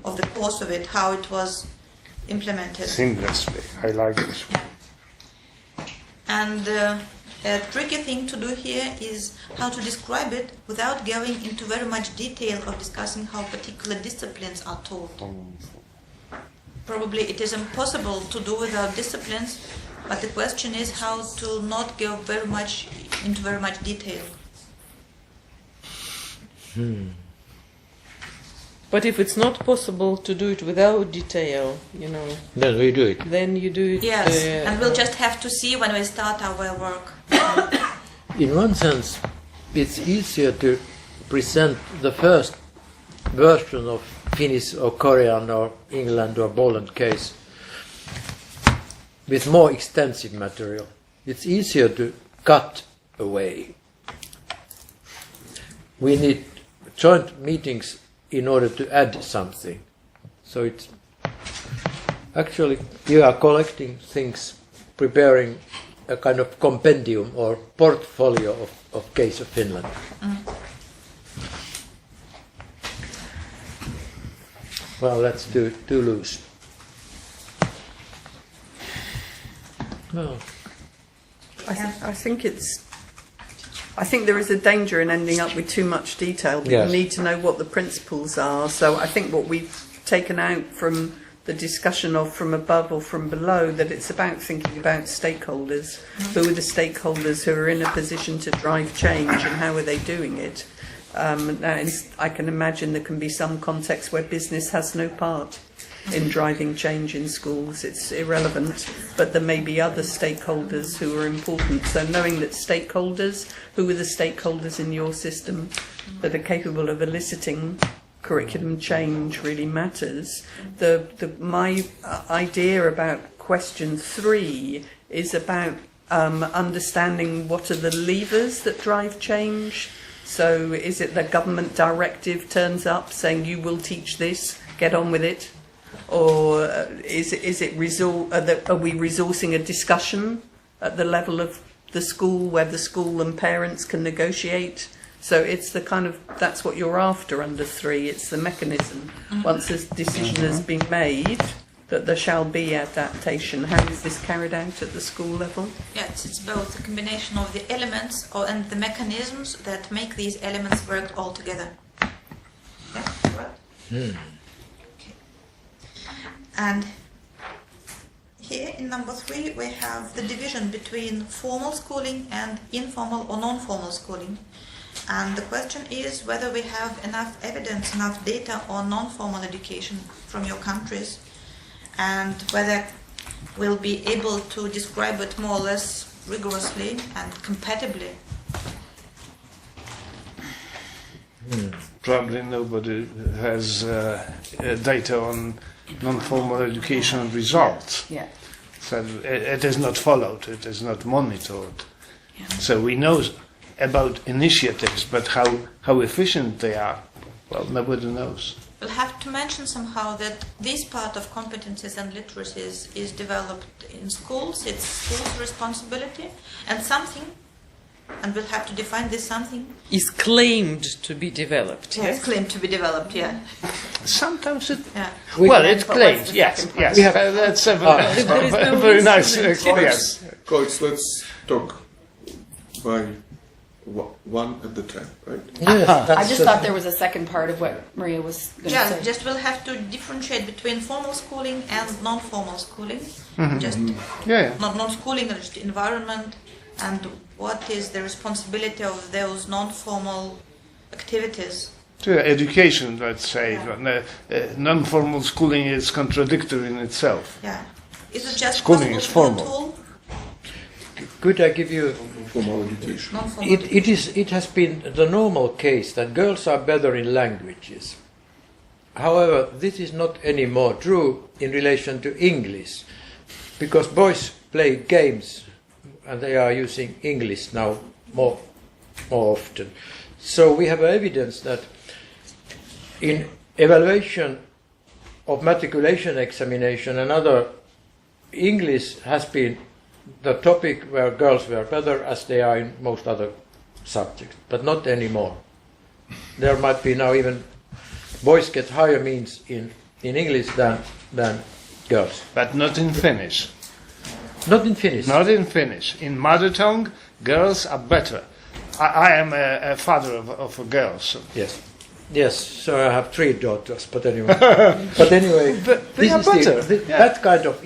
of the course of it, how it was implemented. Seamlessly. I like this one. And a tricky thing to do here is how to describe it without going into very much detail of discussing how particular disciplines are taught. Probably it is impossible to do without disciplines, but the question is how to not go into very much detail. But if it's not possible to do it without detail, you know, Then we do it. then you do it. Yes, and we'll just have to see when we start our work. In one sense, it's easier to present the first version of Finnish or Korean or England or Poland case with more extensive material. It's easier to cut away. We need joint meetings in order to add something. So it's actually you are collecting things, preparing a kind of compendium or portfolio of case of Finland. Well, let's do loose. Well, I think there is a danger in ending up with too much detail, but Yes. you need to know what the principles are. So I think what we've taken out from the discussion of from above or from below, that it's about thinking about stakeholders. Who are the stakeholders who are in a position to drive change and how are they doing it? I can imagine there can be some context where business has no part in driving change in schools. It's irrelevant, but there may be other stakeholders who are important. So knowing that stakeholders, who are the stakeholders in your system that are capable of eliciting curriculum change really matters. My idea about question 3 is about understanding what are the levers that drive change. So is it the government directive turns up saying you will teach this, get on with it? Or are we resourcing a discussion at the level of the school where the school and parents can negotiate? So it's the kind of, that's what you're after under 3, it's the mechanism. Once this decision has been made that there shall be adaptation, how is this carried out at the school level? Yes, it's both a combination of the elements and the mechanisms that make these elements work all together. Yeah, right? Okay. And here in number 3 we have the division between formal schooling and informal or non-formal schooling. And the question is whether we have enough evidence, enough data on non-formal education from your countries, and whether we'll be able to describe it more or less rigorously and compatibly. Probably nobody has data on non-formal education results. Yeah. So it is not followed, it is not monitored. Yeah. So we know about initiatives, but how efficient they are, well, nobody knows. We'll have to mention somehow that this part of competencies and literacies is developed in schools, it's schools' responsibility, and something, and we'll have to define this something, is claimed to be developed. Yeah, it's claimed to be developed, yeah. Sometimes it... Yeah. Well, it's claimed, yes. That's a very nice experience. Colleagues, let's talk by one at the time, right? Yes, I just thought there was a second part of what Maria was going to say. Just we'll have to differentiate between formal schooling and non-formal schooling. Just non-schooling environment, and what is the responsibility of those non-formal activities. To education, let's say. Non-formal schooling is contradictory in itself. Yeah. Is it just schooling is formal? Tool? Could I give you? Formal education. It has been the normal case that girls are better in languages. However, this is not anymore true in relation to English, because boys play games and they are using English now more often. So we have evidence that in evaluation of matriculation examination and other, English has been the topic where girls were better, as they are in most other subjects, but not anymore. There might be now even boys get higher means in English than girls. But not in Finnish. Not in Finnish. Not in Finnish. In mother tongue, girls are better. I am a father of a girl. So. Yes, so I have 3 daughters, but anyway. But they are better. That kind of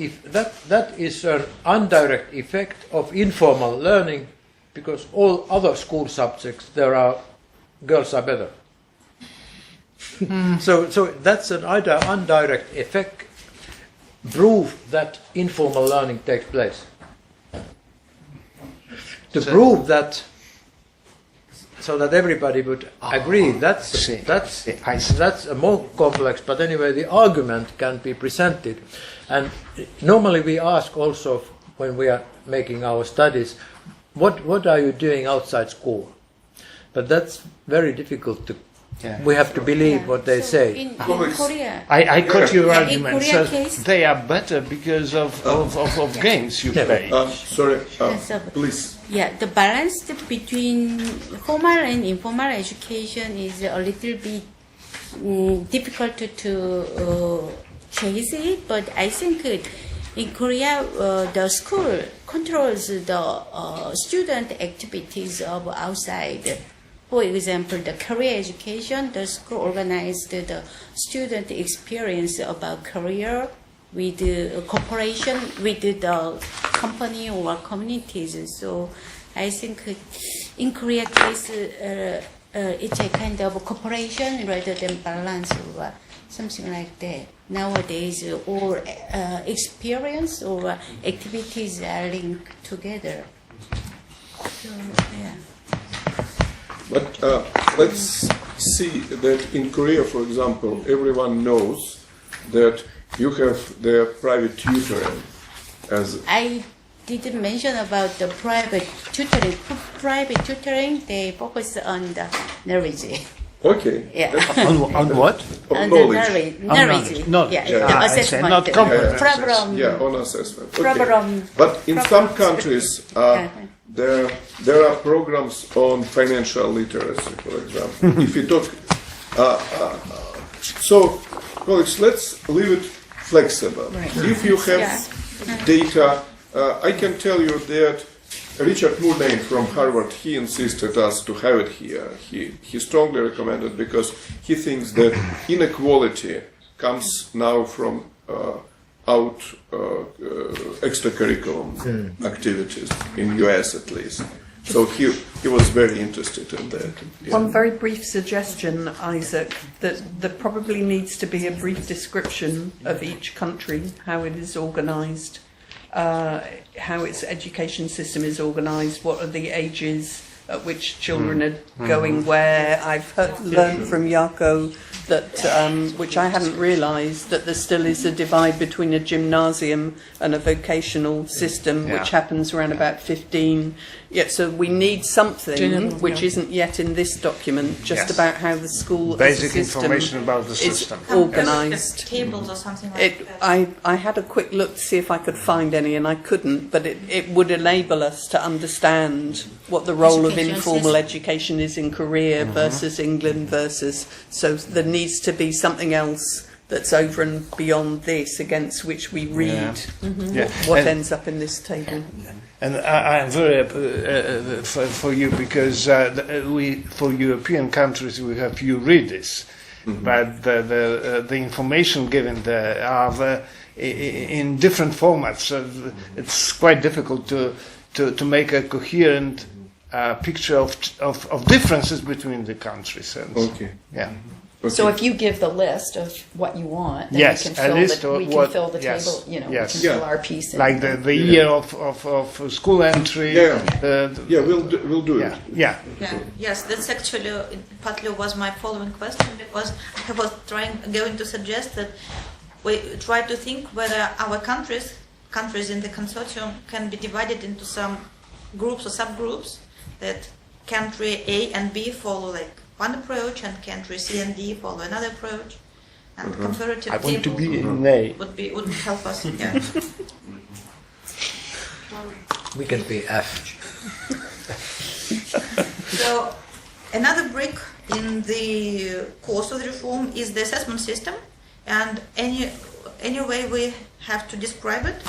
that is an indirect effect of informal learning, because all other school subjects girls are better. So that's an indirect effect, proof that informal learning takes place. To prove that. So that everybody would agree. That's a more complex. But anyway, the argument can be presented, and normally we ask also when we are making our studies, what are you doing outside school? But that's very difficult to. Yeah. We have to believe what they say. In Korea, I got your argument. In Korea so case, they are better because of games you play. Sorry, please. Yeah, the balance between formal and informal education is a little bit difficult to chase it, but I think in Korea the school controls the student activities of outside. For example, the career education, the school organized the student experience about career with cooperation with the company or communities. So I think in Korea case, it's a kind of cooperation rather than balance or something like that. Nowadays, all experience or activities are linked together. So, yeah. But let's see that in Korea, for example, everyone knows that you have the private tutoring as. I didn't mention about the private tutoring. Private tutoring, they focus on the knowledge. Okay. Yeah. on what? On knowledge. Knowledge. Yeah. Assessment. Not competence. Problem. Yeah, on assessment. Okay. Problem. But in some countries, there are programs on financial literacy, for example. If you talk, so colleagues, let's leave it flexible. Right. If you have data, I can tell you that Richard Murnane from Harvard, he insisted us to have it here. He strongly recommended, because he thinks that inequality comes now from extracurriculum activities in US at least. So he was very interested in that. Yeah. One very brief suggestion, Isaac, that there probably needs to be a brief description of each country, how it is organised, how its education system is organised, what are the ages at which children are going where. I've learned from Jaakko that, which I hadn't realised, that there still is a divide between a gymnasium and a vocational system, which happens around about 15. Yeah, so we need something which isn't yet in this document, just about how the school basic as a system information about the system is organised. Tables or something like that. I had a quick look to see if I could find any, and I couldn't, but it would enable us to understand what the role of informal education is in Korea versus England versus. So there needs to be something else that's over and beyond this, against which we read Yeah. what And- ends up in this table. And I am very happy for you because we, for European countries, we have Eurydice, but the information given there are in different formats. So it's quite difficult to make a coherent picture of differences between the countries. And Okay. Yeah. So if you give the list of what you want, then Yes, we a can fill list the, of we can what- fill the yes, table, you know, yes. we can fill Yeah. our piece in. Like the year of school entry. Yeah. the- Yeah, we'll do yeah. it. Yeah. Yeah, yes, that's actually partly was my following question, because I was going to suggest that we try to think whether our countries in the consortium can be divided into some groups or subgroups, that country A and B follow like one approach and country C and D follow another approach, and comparative I want to table be in A. would help us. Yeah. We can be F. So another brick in the course of the reform is the assessment system, and any way we have to describe it,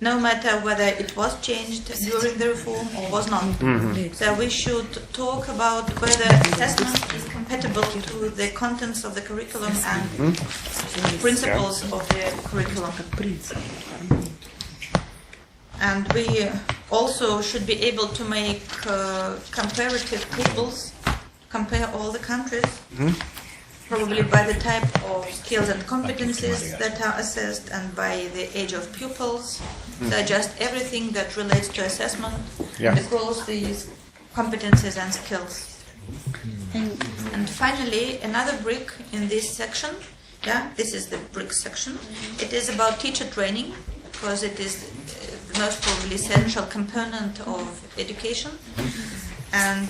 no matter whether it was changed during the reform or was not. So we should talk about whether assessment is compatible to the contents of the curriculum and principles of the curriculum. And we also should be able to make comparative tables, compare all the countries, probably by the type of skills and competencies that are assessed and by the age of pupils. So just everything that relates to assessment Yeah. across these competencies and skills. And finally, another brick in this section, this is the brick section. It is about teacher training, because it is the most probably essential component of education. And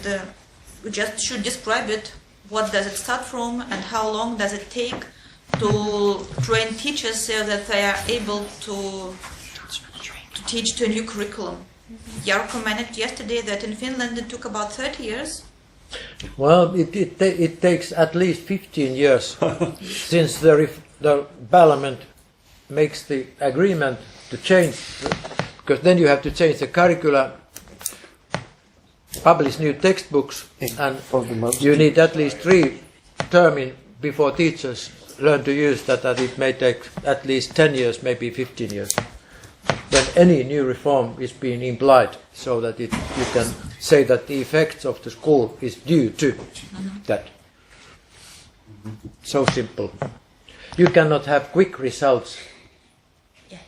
we just should describe it. What does it start from, and how long does it take to train teachers so that they are able to teach to a new curriculum? Jarkko managed yesterday that in Finland it took about 30 years. Well, it takes at least 15 years since the parliament makes the agreement to change, because then you have to change the curricula, publish new textbooks, and you need at least 3 terms before teachers learn to use that, and it may take at least 10 years, maybe 15 years. When any new reform is being implied, so that you can say that the effects of the school is due to that. So simple. You cannot have quick results Yes.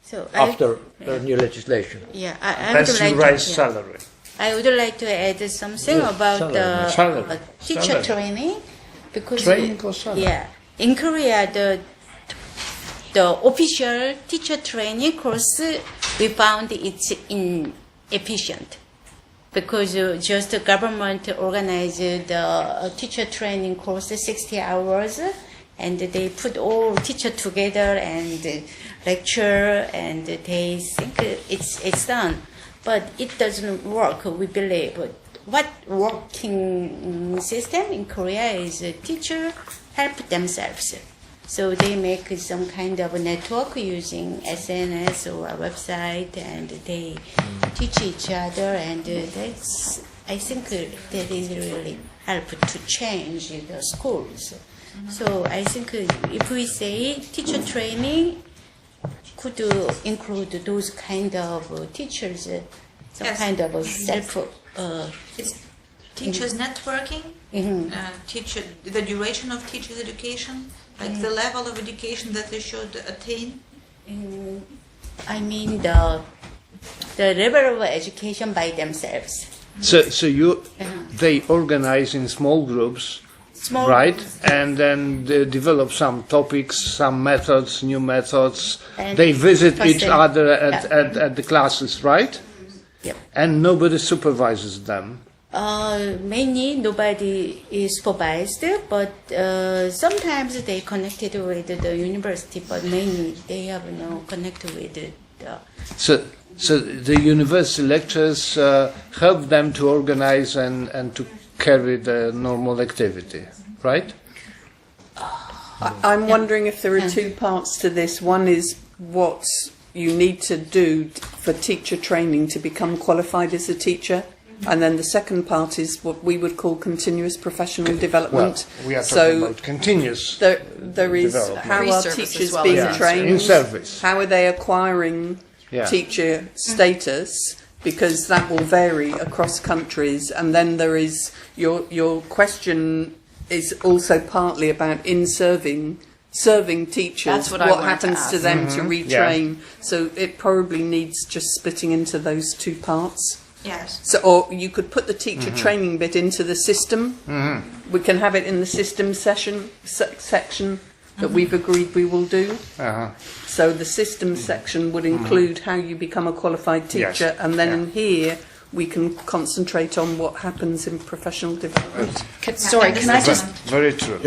So after the new legislation. Yeah, I That's would the like right to, salary. I would like to add something Yes, about salary. Salary. teacher Salary. training, because Training or salary? yeah, in Korea the official teacher training course, we found it's inefficient, because just the government organized the teacher training course 60 hours, and they put all teacher together and lecture, and they think it's done. But it doesn't work, we believe. What working system in Korea is teacher help themselves. So they make some kind of a network using SNS or a website, and they teach each other, and that's, I think that is really help to change the schools. So I think if we say teacher training could include those kind of teachers, some Yes. kind of a self. It's teachers networking, teacher, the duration of teachers' education, like the level of education that they should attain. I mean the level of education by themselves. So they organize in small groups, Small right? groups. And then they develop some topics, some methods, new methods. And They visit first each they- other at the classes, right? Yep. And nobody supervises them. Mainly nobody is supervised, but sometimes they connected with the university, but mainly they have no connect with the. So the university lecturers help them to organize and to carry the normal activity, right? I'm wondering if there are two parts to this. One is what you need to do for teacher training to become qualified as a teacher. And then the second part is what we would call continuous professional development. Well, we are talking about continuous there is how are Pre-service teachers as well being as trained? in service. How are they acquiring teacher status? Because that will vary across countries. And then there is your question is also partly about serving teachers. That's what I wanted to happens ask. to them to retrain? So it probably needs just splitting into those two parts. Yes. So, or you could put the teacher training bit into the system. We can have it in the system section that we've agreed we will do. So the system section would include how you become a qualified teacher, and then in here we can concentrate on what happens in professional development. Can I just? Very true.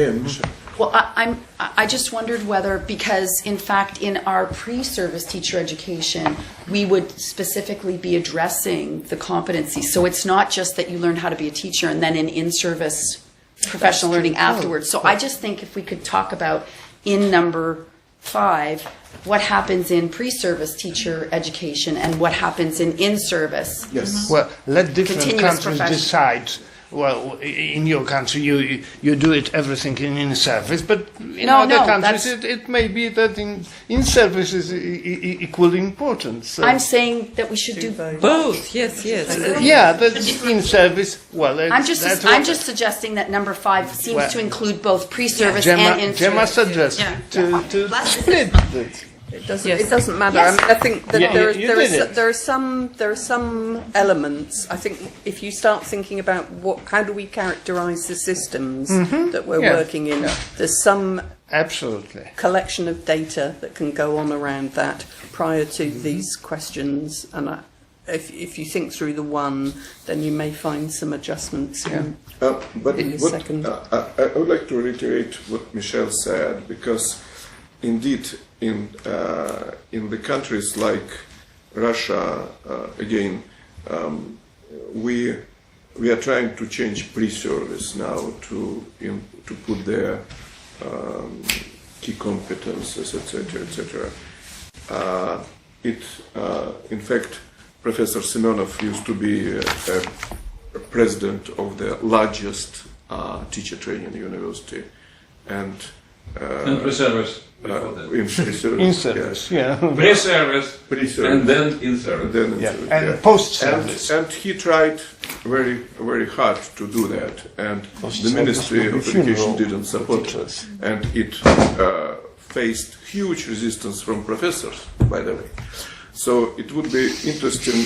Well, I just wondered whether, because in fact in our pre-service teacher education, we would specifically be addressing the competencies. So it's not just that you learn how to be a teacher and then in-service professional learning afterwards. So I just think if we could talk about in number 5, what happens in pre-service teacher education and what happens in in-service. Yes. Well, let different Continuous countries profession. decide. Well, in your country, you do it everything in service, but in No, other no, countries, that's- it may be that in service is equally important. So. I'm saying that we should do Both, yes. Yeah, that's in service. Well, I'm just suggesting that number 5 seems to include both pre-service and Gemma in-service. suggests to split it. It doesn't matter. I mean, I think that there are some elements. I think if you start thinking about how do we characterise the systems that we're working in, there's some collection of data that can go on around that prior to these questions. And if you think through the one, then you may find some adjustments. But in the second. I would like to reiterate what Michelle said, because indeed, in the countries like Russia, again, we are trying to change pre-service now to put their key competences, etc., etc. In fact, Professor Semenov used to be a president of the largest teacher training university, and pre-service. In service, Pre-service, and then in service. And post-service. And he tried very, very hard to do that, and the Ministry of Education didn't support it, and it faced huge resistance from professors, by the way. So it would be interesting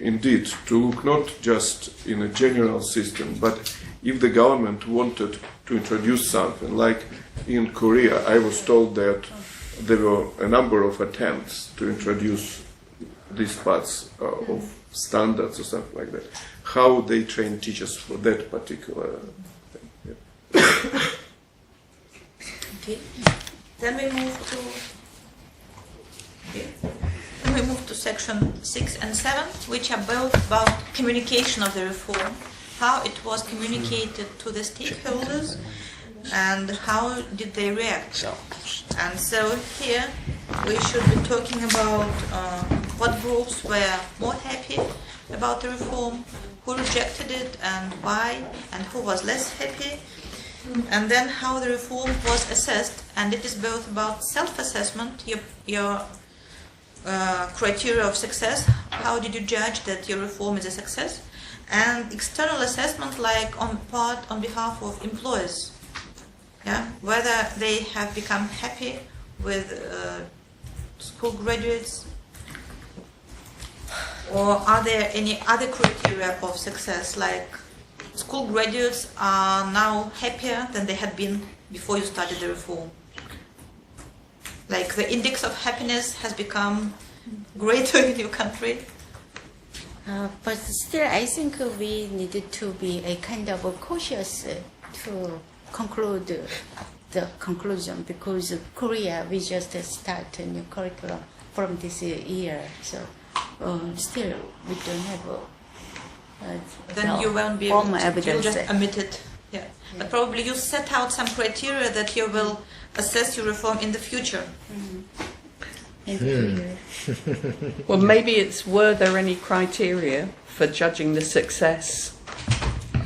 indeed to look not just in a general system, but if the government wanted to introduce something like in Korea, I was told that there were a number of attempts to introduce these parts of standards or something like that. How they train teachers for that particular thing. Okay. Then we move to section 6 and 7, which are both about communication of the reform, how it was communicated to the stakeholders, and how did they react. And so here we should be talking about what groups were more happy about the reform, who rejected it and why, and who was less happy, and then how the reform was assessed. And it is both about self-assessment, your criteria of success, how did you judge that your reform is a success, and external assessment, like on behalf of employers. Whether they have become happy with school graduates, or are there any other criteria of success, like school graduates are now happier than they had been before you started the reform. Like the index of happiness has become greater in your country. But still, I think we needed to be a kind of cautious to conclude the conclusion, because Korea, we just start a new curriculum from this year, so still we don't have then you won't be able to, evidence. you just admit it. Yeah, but probably you set out some criteria that you will assess your reform in the future. Well, maybe it's, were there any criteria for judging the success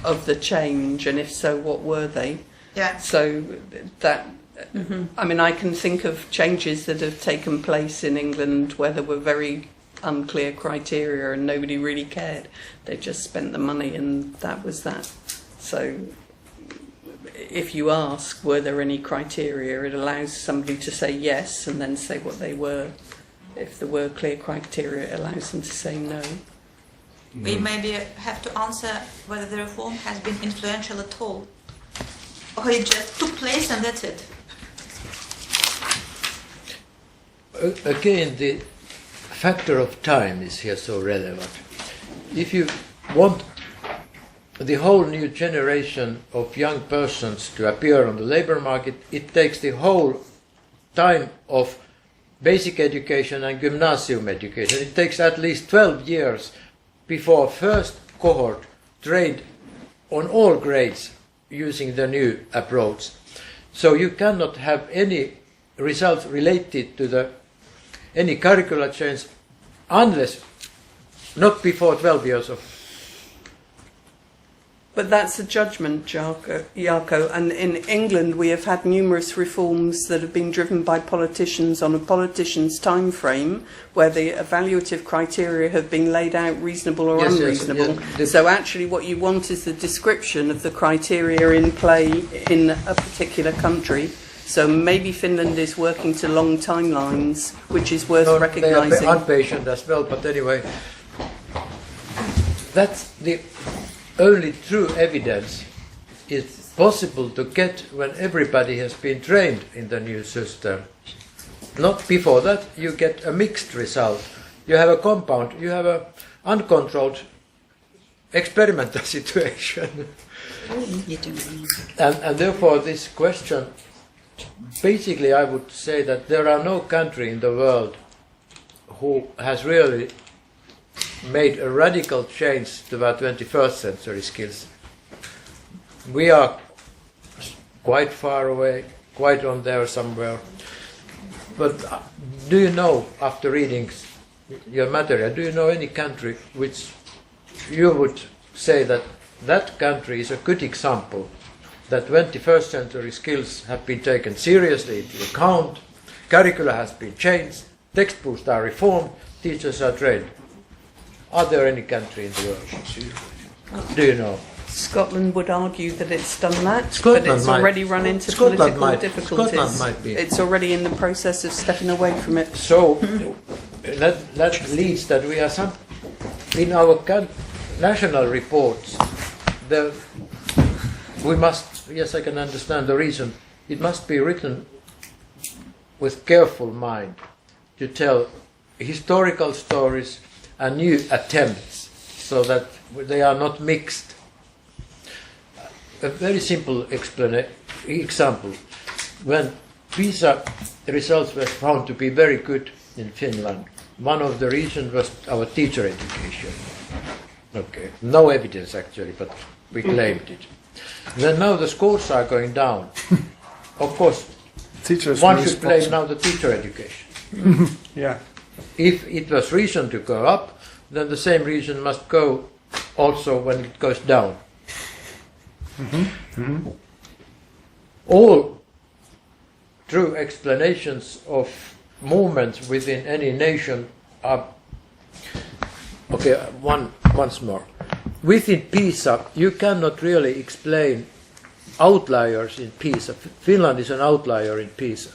of the change, and if so, what were they? Yeah. So that, I mean, I can think of changes that have taken place in England where there were very unclear criteria and nobody really cared. They just spent the money and that was that. So if you ask, were there any criteria, it allows somebody to say yes and then say what they were. If there were clear criteria, it allows them to say no. We maybe have to answer whether the reform has been influential at all, or it just took place and that's it. Again, the factor of time is here so relevant. If you want the whole new generation of young persons to appear on the labor market, it takes the whole time of basic education and gymnasium education. It takes at least 12 years before first cohort trained on all grades using the new approach. So you cannot have any results related to any curricular change unless not before 12 years of. But that's a judgment, Jaakko, and in England we have had numerous reforms that have been driven by politicians on a politician's time frame, where the evaluative criteria have been laid out reasonable or unreasonable. Yes. So actually what you want is the description of the criteria in play in a particular country. So maybe Finland is working to long timelines, which is worth recognising. They are impatient as well, but anyway, that's the only true evidence is possible to get when everybody has been trained in the new system. Not before that, you get a mixed result. You have a compound, you have an uncontrolled experimental situation. And therefore this question, basically I would say that there are no country in the world who has really made a radical change to our 21st century skills. We are quite far away, quite on there somewhere. But do you know, after reading your material, do you know any country which you would say that that country is a good example that 21st century skills have been taken seriously into account, curricula has been changed, textbooks are reformed, teachers are trained? Are there any country in the world? Do you know? Scotland would argue that it's done that, but it's already run into political difficulties. Scotland might be. It's already in the process of stepping away from it. So that leads that we are in our national reports. We must. Yes, I can understand the reason. It must be written with careful mind to tell historical stories and new attempts, so that they are not mixed. A very simple example. When PISA results were found to be very good in Finland, one of the reasons was our teacher education. Okay, no evidence actually, but we claimed it. Then now the scores are going down. Of course, one should blame now the teacher education. Yeah. If it was reason to go up, then the same reason must go also when it goes down. All true explanations of movements within any nation are... Okay, once more. Within PISA, you cannot really explain outliers in PISA. Finland is an outlier in PISA.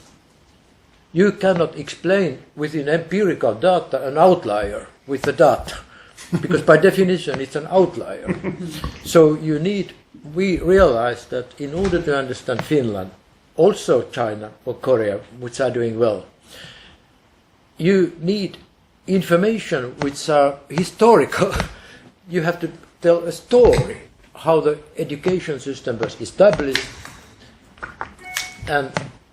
You cannot explain within empirical data an outlier with the data, because by definition it's an outlier. So we realize that in order to understand Finland, also China or Korea, which are doing well, you need information which are historical. You have to tell a story, how the education system was established, and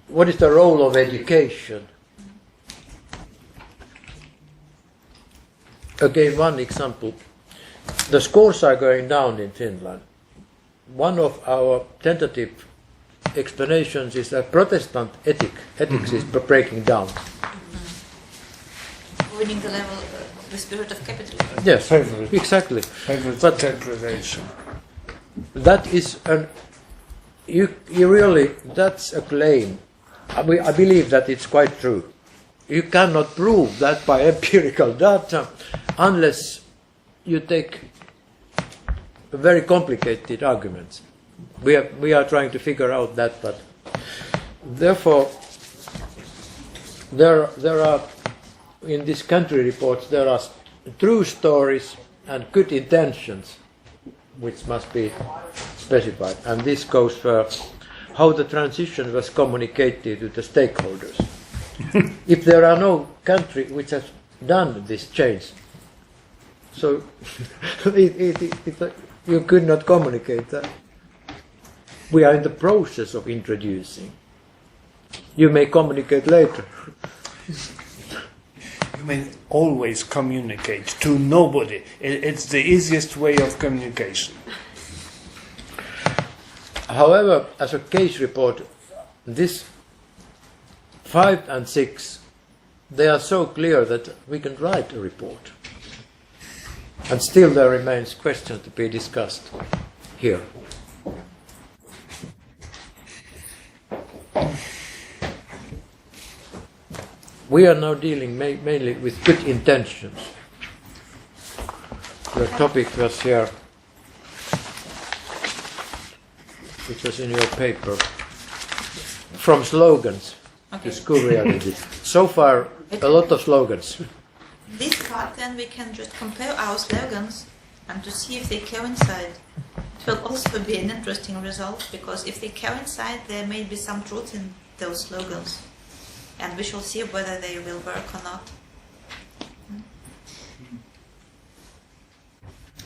what is the role of education? Again, one example. The scores are going down in Finland. one of our tentative explanations is that Protestant ethics is breaking down. Winning the level, the spirit of capitalism. Yes, exactly. Favorite But interpretation. that is you really, that's a claim. I believe that it's quite true. You cannot prove that by empirical data unless you take very complicated arguments. We are trying to figure out that, but therefore there are in this country reports there are true stories and good intentions which must be specified, and this goes for how the transition was communicated to the stakeholders. If there are no country which has done this change, so you could not communicate that. We are in the process of introducing. You may communicate later. You may always communicate to nobody. It's the easiest way of communication. However, as a case report, this 5 and 6, they are so clear that we can write a report. And still there remains questions to be discussed here. We are now dealing mainly with good intentions. The topic was here, which was in your paper, from slogans to school reality. So far, a lot of slogans. This part, then we can just compare our slogans and to see if they coincide. It will also be an interesting result, because if they coincide, there may be some truth in those slogans. And we shall see whether they will work or not.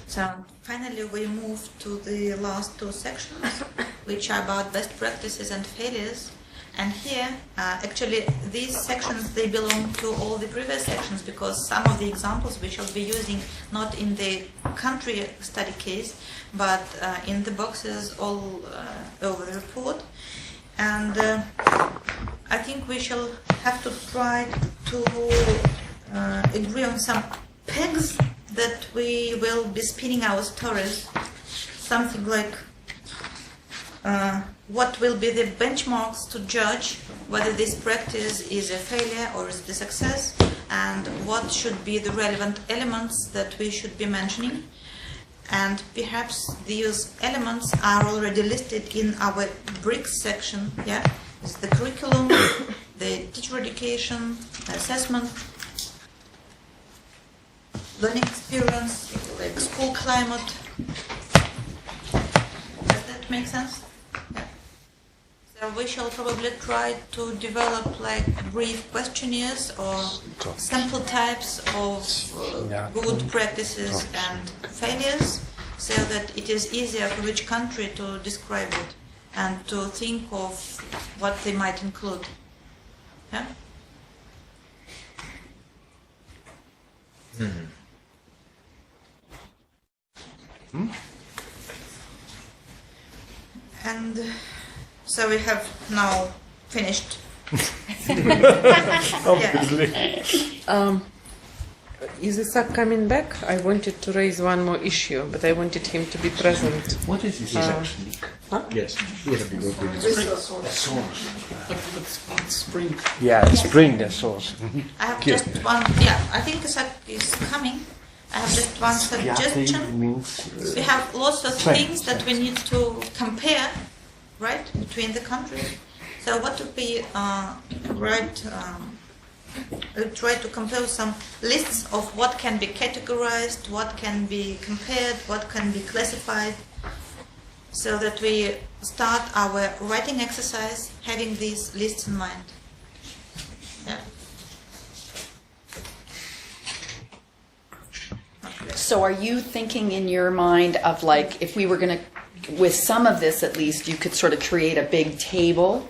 So finally we move to the last two sections, which are about best practices and failures. And here, actually, these sections, they belong to all the previous sections, because some of the examples we shall be using not in the country study case, but in the boxes all over the report. And I think we shall have to try to agree on some pegs that we will be spinning our stories. Something like what will be the benchmarks to judge whether this practice is a failure or is it a success, and what should be the relevant elements that we should be mentioning. And perhaps these elements are already listed in our bricks section. Yeah, it's the curriculum, the teacher education, assessment, learning experience, like school climate. Does that make sense? Yeah. So we shall probably try to develop like brief questionnaires or sample types of good practices and failures, so that it is easier for each country to describe it and to think of what they might include. Yeah? And so we have now finished. Is Isaac coming back? I wanted to raise one more issue, but I wanted him to be present. What is this actually? Huh? Yes. Spring. Yeah, spring source. I have just one. Yeah, I think Isaac is coming. I have just one suggestion. We have lots of things that we need to compare, right, between the countries. So what would be try to compose some lists of what can be categorized, what can be compared, what can be classified, so that we start our writing exercise having these lists in mind. Yeah. So are you thinking in your mind of like, if we were going to, with some of this at least, you could sort of create a big table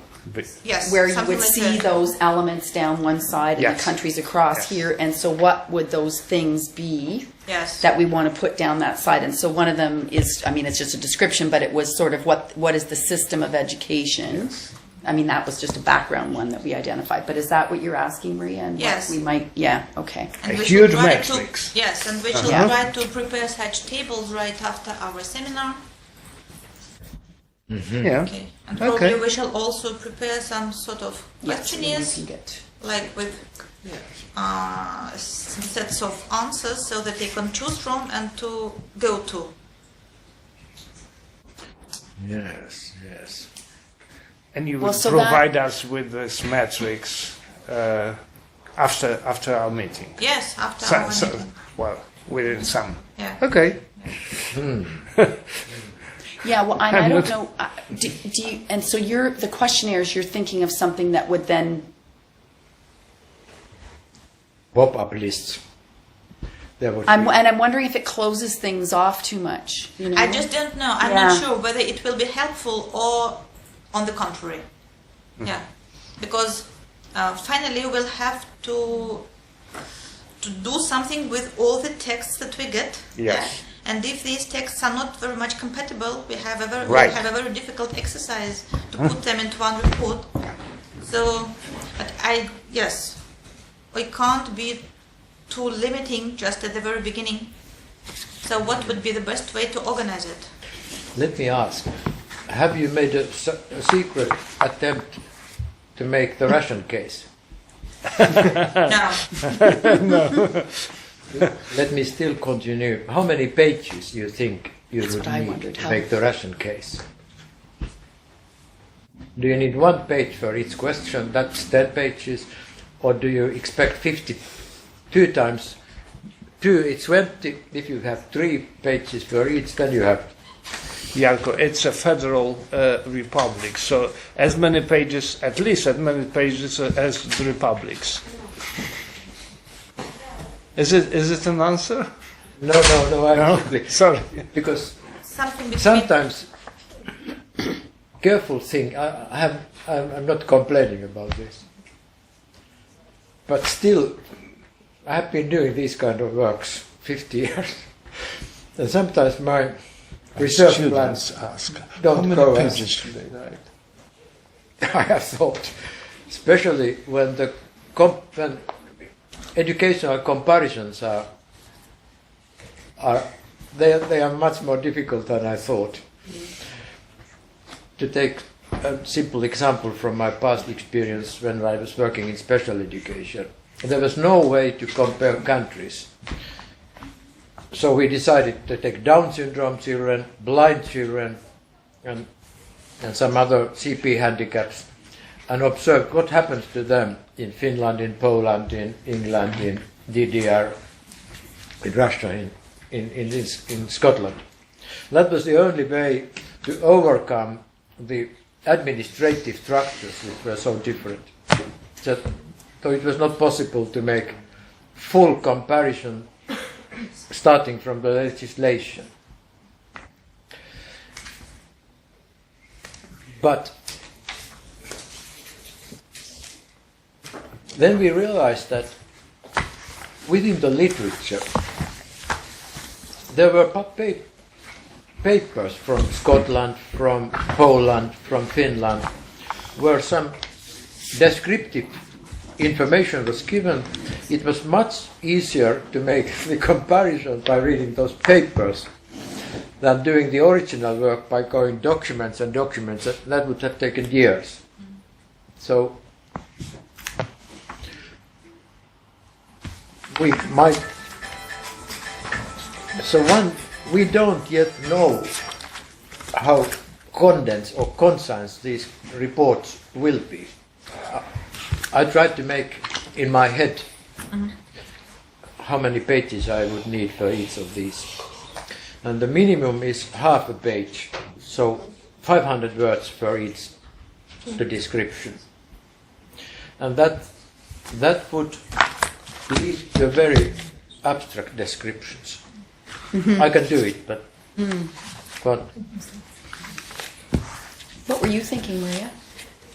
Yes. Where you something would like see that. those elements down one side and Yes. the countries across Yes. here. And so what would those things be Yes. that we want to put down that side? And so one of them is, I mean, it's just a description, but it was sort of what is the system of education? I mean, that was just a background one that we identified. But is that what you're asking, Maria? And what Yes. we might, yeah, okay. And A we huge should try matrix. To, yes, and we should Yeah. try to prepare such tables right after our seminar. Yeah. Okay. And probably Okay. we shall also prepare some sort of Yes, and you questionnaires, can get. like with some sets of answers, so that they can choose from and to go to. Yes, yes. And you Well, will so provide us with this matrix after our meeting. Yes, after our meeting. Well, within some. Yeah. Okay. Yeah, well, and I I'm don't not- know, do you, and so the questionnaires, you're thinking of something that would then, Pop-up lists. There would and be. I'm wondering if it closes things off too much, you know? I just don't know. I'm Yeah. not sure whether it will be helpful or on the contrary. Yeah, because finally we'll have to do something with all the texts that we get. Yes. Yeah? And if these texts are not very much compatible, we have a very, Right. we'll have a very difficult exercise to put them into one report. So, but yes, we can't be too limiting just at the very beginning. So what would be the best way to organize it? Let me ask, have you made a secret attempt to make the Russian case? No. Let me still continue. How many pages you think you That's would what I need wondered, to how- make the Russian case? Do you need 1 page for each question? That's 10 pages. Or do you expect 50? 2 times 2, it's 20. If you have 3 pages for each, then you have. Jarko, it's a federal republic, so as many pages, at least as many pages as the republics. Is it an answer? No, actually. Sorry. Because Something between sometimes, careful thing, I'm not complaining about this. But still, I have been doing these kind of works 50 years. And sometimes my research plans Students ask, don't how many go pages as should they write? I have thought, especially when when educational comparisons are they are much more difficult than I thought. To take a simple example from my past experience when I was working in special education, there was no way to compare countries. So we decided to take Down syndrome children, blind children, and some other CP handicaps, and observe what happens to them in Finland, in Poland, in England, in DDR, in Russia, in Scotland. That was the only way to overcome the administrative structures which were so different. So it was not possible to make full comparison starting from the legislation. But then we realized that within the literature there were papers from Scotland, from Poland, from Finland, where some descriptive information was given. It was much easier to make the comparison by reading those papers than doing the original work by going documents and documents. That would have taken years. So we don't yet know how condensed or concise these reports will be. I tried to make in my head how many pages I would need for each of these. And the minimum is half a page, so 500 words for each the description. And that would lead to very abstract descriptions. I can do it, but What were you thinking, Maria?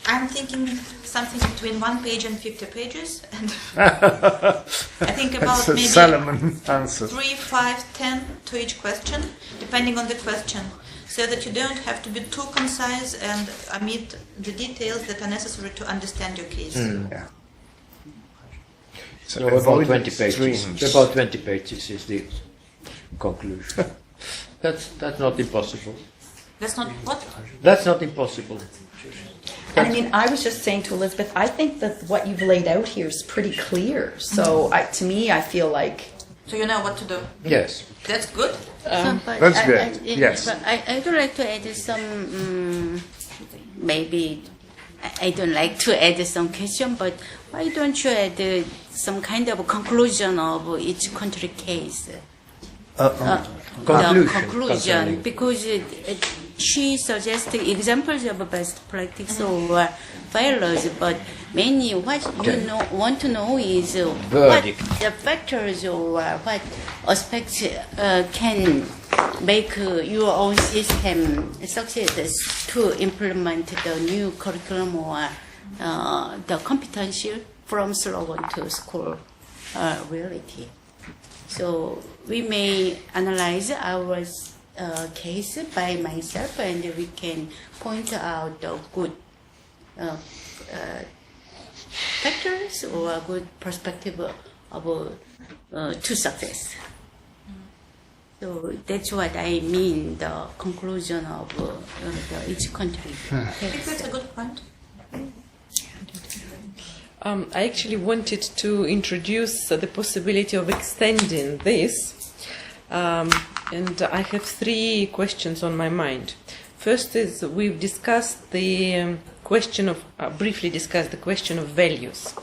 I'm thinking something between 1 page and 50 pages, and I think about That's a maybe Solomon answer. 3, 5, 10 to each question, depending on the question, so that you don't have to be too concise and omit the details that are necessary to understand your case. Yeah. So about 20 pages. About 20 pages is the conclusion. That's not impossible. That's not what? That's not impossible. I mean, I was just saying to Elizabeth, I think that what you've laid out here is pretty clear. So to me, I feel like... So you know what to do? Yes. That's good. That's good. Yes. But I would like to add some, maybe, I don't like to add some question, but why don't you add some kind of conclusion of each country case? Conclusion, because she suggested examples of best practice or failures, but mainly what you want to know is what the factors or what aspects can make your own system success to implement the new curriculum or the competency from slogan to school reality. So we may analyze our case by myself, and we can point out the good factors or a good perspective of to success. So that's what I mean, the conclusion of the each country. I think that's a good point. I actually wanted to introduce the possibility of extending this, and I have 3 questions on my mind. First is we've discussed the question of, briefly discussed the question of values.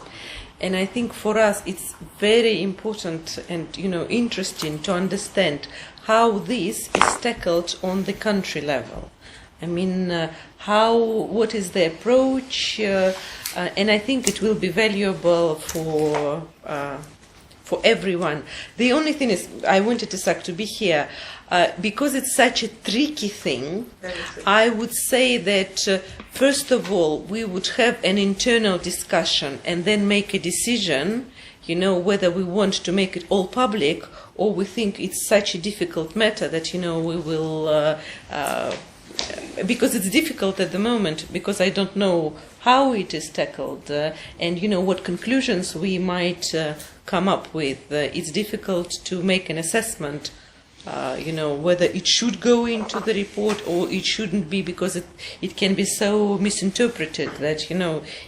And I think for us it's very important and interesting to understand how this is tackled on the country level. I mean, what is the approach? And I think it will be valuable for everyone. The only thing is, I wanted Isak to be here because it's such a tricky thing. I would say that first of all, we would have an internal discussion and then make a decision, whether we want to make it all public or we think it's such a difficult matter that, we will... because it's difficult at the moment, because I don't know how it is tackled and what conclusions we might come up with. It's difficult to make an assessment, whether it should go into the report or it shouldn't be, because it can be so misinterpreted that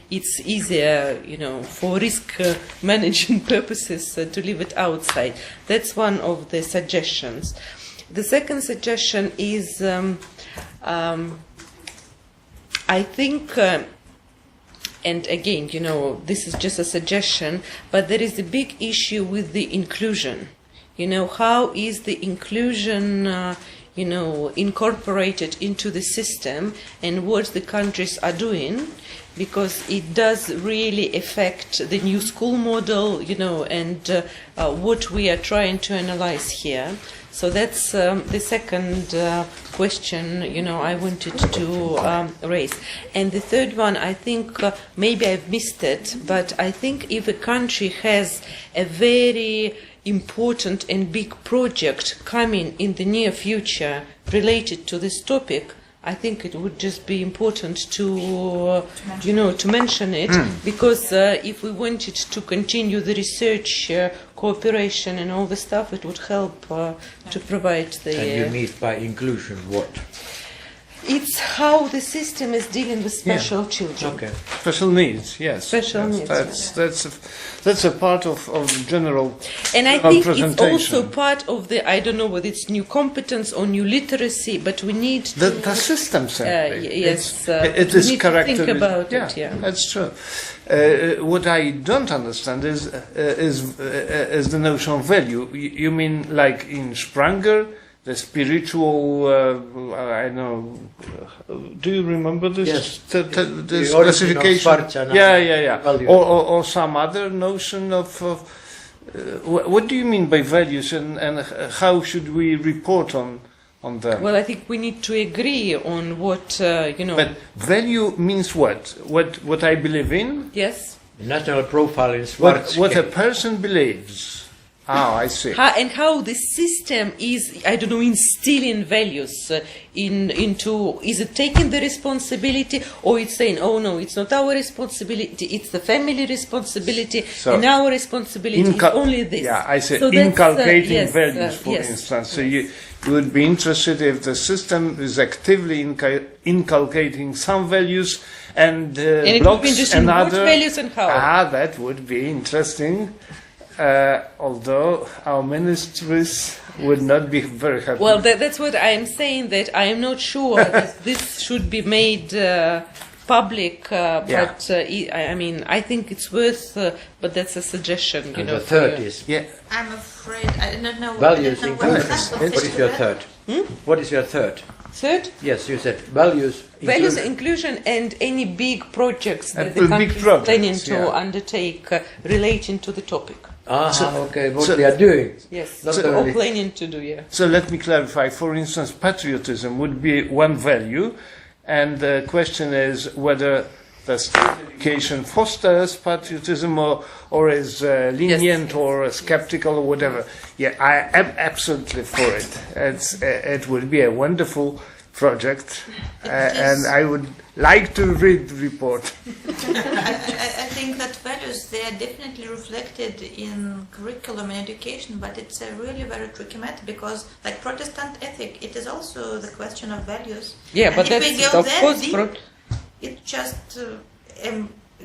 it's easier for risk managing purposes to leave it outside. That's one of the suggestions. The second suggestion is I think, and again, this is just a suggestion, but there is a big issue with the inclusion. How is the inclusion, incorporated into the system, and what the countries are doing, because it does really affect the new school model, and what we are trying to analyze here. So that's the second question, I wanted to raise. And the third one, I think maybe I've missed it, but I think if a country has a very important and big project coming in the near future related to this topic, I think it would just be important to, to mention it, because if we wanted to continue the research, cooperation and all the stuff, it would help to provide the... And you mean by inclusion what? It's how the system is dealing with special children. Okay. Special needs, yes. Special needs. That's a part of general and I think it's also part of the, I don't know whether it's new competence or new literacy, but we need to... The system simply. Yes. It is characteristic. Think about it, yeah. That's true. What I don't understand is the notion of value. You mean like in Spranger? The spiritual, I know. Do you remember this? Yes. The specification. Yeah. Or some other notion of. What do you mean by values, and how should we report on on them. Well, I think we need to agree on what, But value means what? What I believe in? Yes. National profile in smart What a scale. person believes. I see. And how the system is, I don't know, instilling values into, is it taking the responsibility, or it's saying, oh no, it's not our responsibility, it's the family responsibility, and our responsibility is only this. Yeah, I say So that's, inculcating yes, values, for yes. instance. So you would be interested if the system is actively inculcating some values and it would be blocks interesting what another. values and how. That would be interesting. Although our ministries would not be very happy. Well, that's what I am saying, that I am not sure that this should be made public, but I mean, I think it's worth, but that's a suggestion. And the third is I'm afraid I don't know. values I don't know inclusion. What is your third? What is your third? Third? Yes, you said values. Values, inclusion, and any big projects that the big country is projects, planning to yeah. undertake relating to the topic. Okay, what they are doing. Yes, Not or only- planning to do, yeah. So let me clarify. For instance, patriotism would be one value, and the question is whether the state education fosters patriotism or is lenient or skeptical or whatever. Yeah, I am absolutely for it. It would be a wonderful project, and I would like to read the report. I think that values, they are definitely reflected in curriculum and education, but it's a really very tricky matter because, like Protestant ethic, it is also the question of values. Yeah, and but if that's we go of that course. deep, it's just a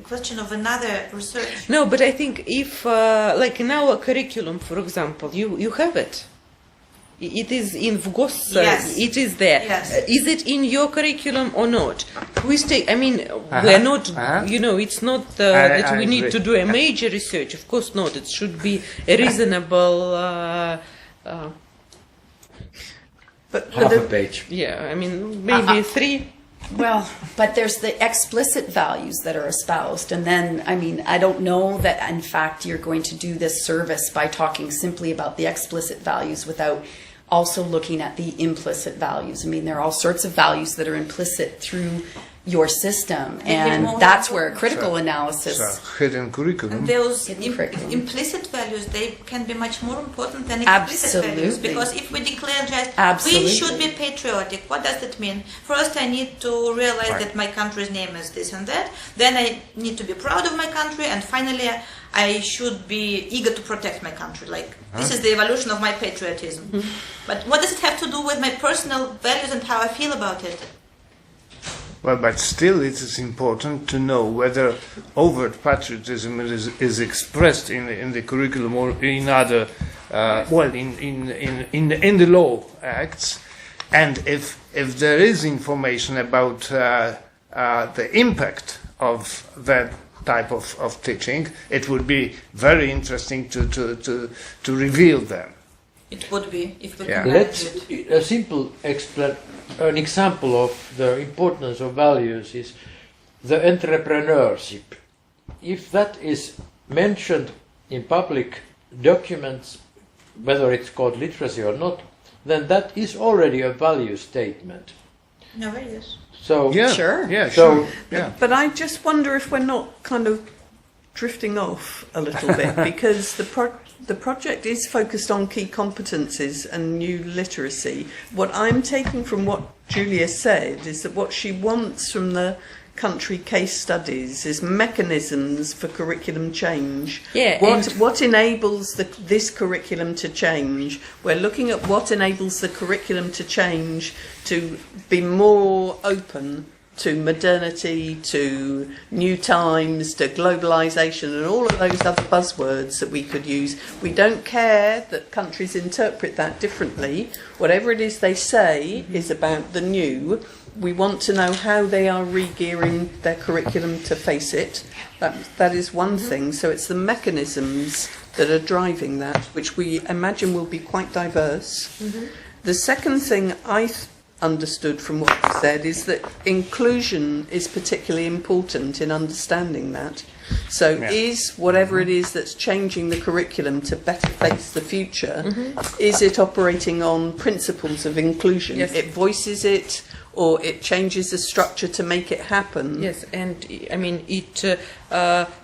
question of another research. No, but I think if, like in our curriculum, for example, you have it. It is in VGOS, Yes. it is there. Yes. Is it in your curriculum or not? I mean, we're not, it's not that we need to do a major research. Of course not. It should be a reasonable... Half a page. Yeah, I mean, maybe 3. Well, but there's the explicit values that are espoused. And then, I mean, I don't know that, in fact, you're going to do this service by talking simply about the explicit values without also looking at the implicit values. I mean, there are all sorts of values that are implicit through your system. And that's where critical analysis... hidden curriculum. And those Hidden curriculum. implicit values, they can be much more important than explicit values. Absolutely. Because if we declare just, Absolutely. we should be patriotic, what does that mean? First, I need to realize that my country's name is this and that. Then I need to be proud of my country. And finally, I should be eager to protect my country. Like, this is the evolution of my patriotism. But what does it have to do with my personal values and how I feel about it? Well, but still it is important to know whether overt patriotism is expressed in the curriculum or in other, in the law acts, and if there is information about the impact of that type of teaching, it would be very interesting to reveal them. It would be, if we Yeah. could Let's manage it. a simple an example of the importance of values is the entrepreneurship. If that is mentioned in public documents, whether it's called literacy or not, then that is already a value statement. No, very yes. So Yeah, Sure. Yeah, So- sure. Yeah. But I just wonder if we're not kind of drifting off a little bit because the project is focused on key competencies and new literacy. What I'm taking from what Julia said is that what she wants from the country case studies is mechanisms for curriculum change. Yeah, What enables this curriculum to change? We're looking at what enables the curriculum to change to be more open to modernity, to new times, to globalisation, and all of those other buzzwords that we could use. We don't care that countries interpret that differently. Whatever it is they say is about the new. We want to know how they are re-gearing their curriculum to face it. That is one thing. So it's the mechanisms that are driving that, which we imagine will be quite diverse. The second thing understood from what you said is that inclusion is particularly important in understanding that. So is whatever it is that's changing the curriculum to better face the future, is it operating on principles of inclusion? Yes. It voices it, or it changes the structure to make it happen? Yes, and I mean, it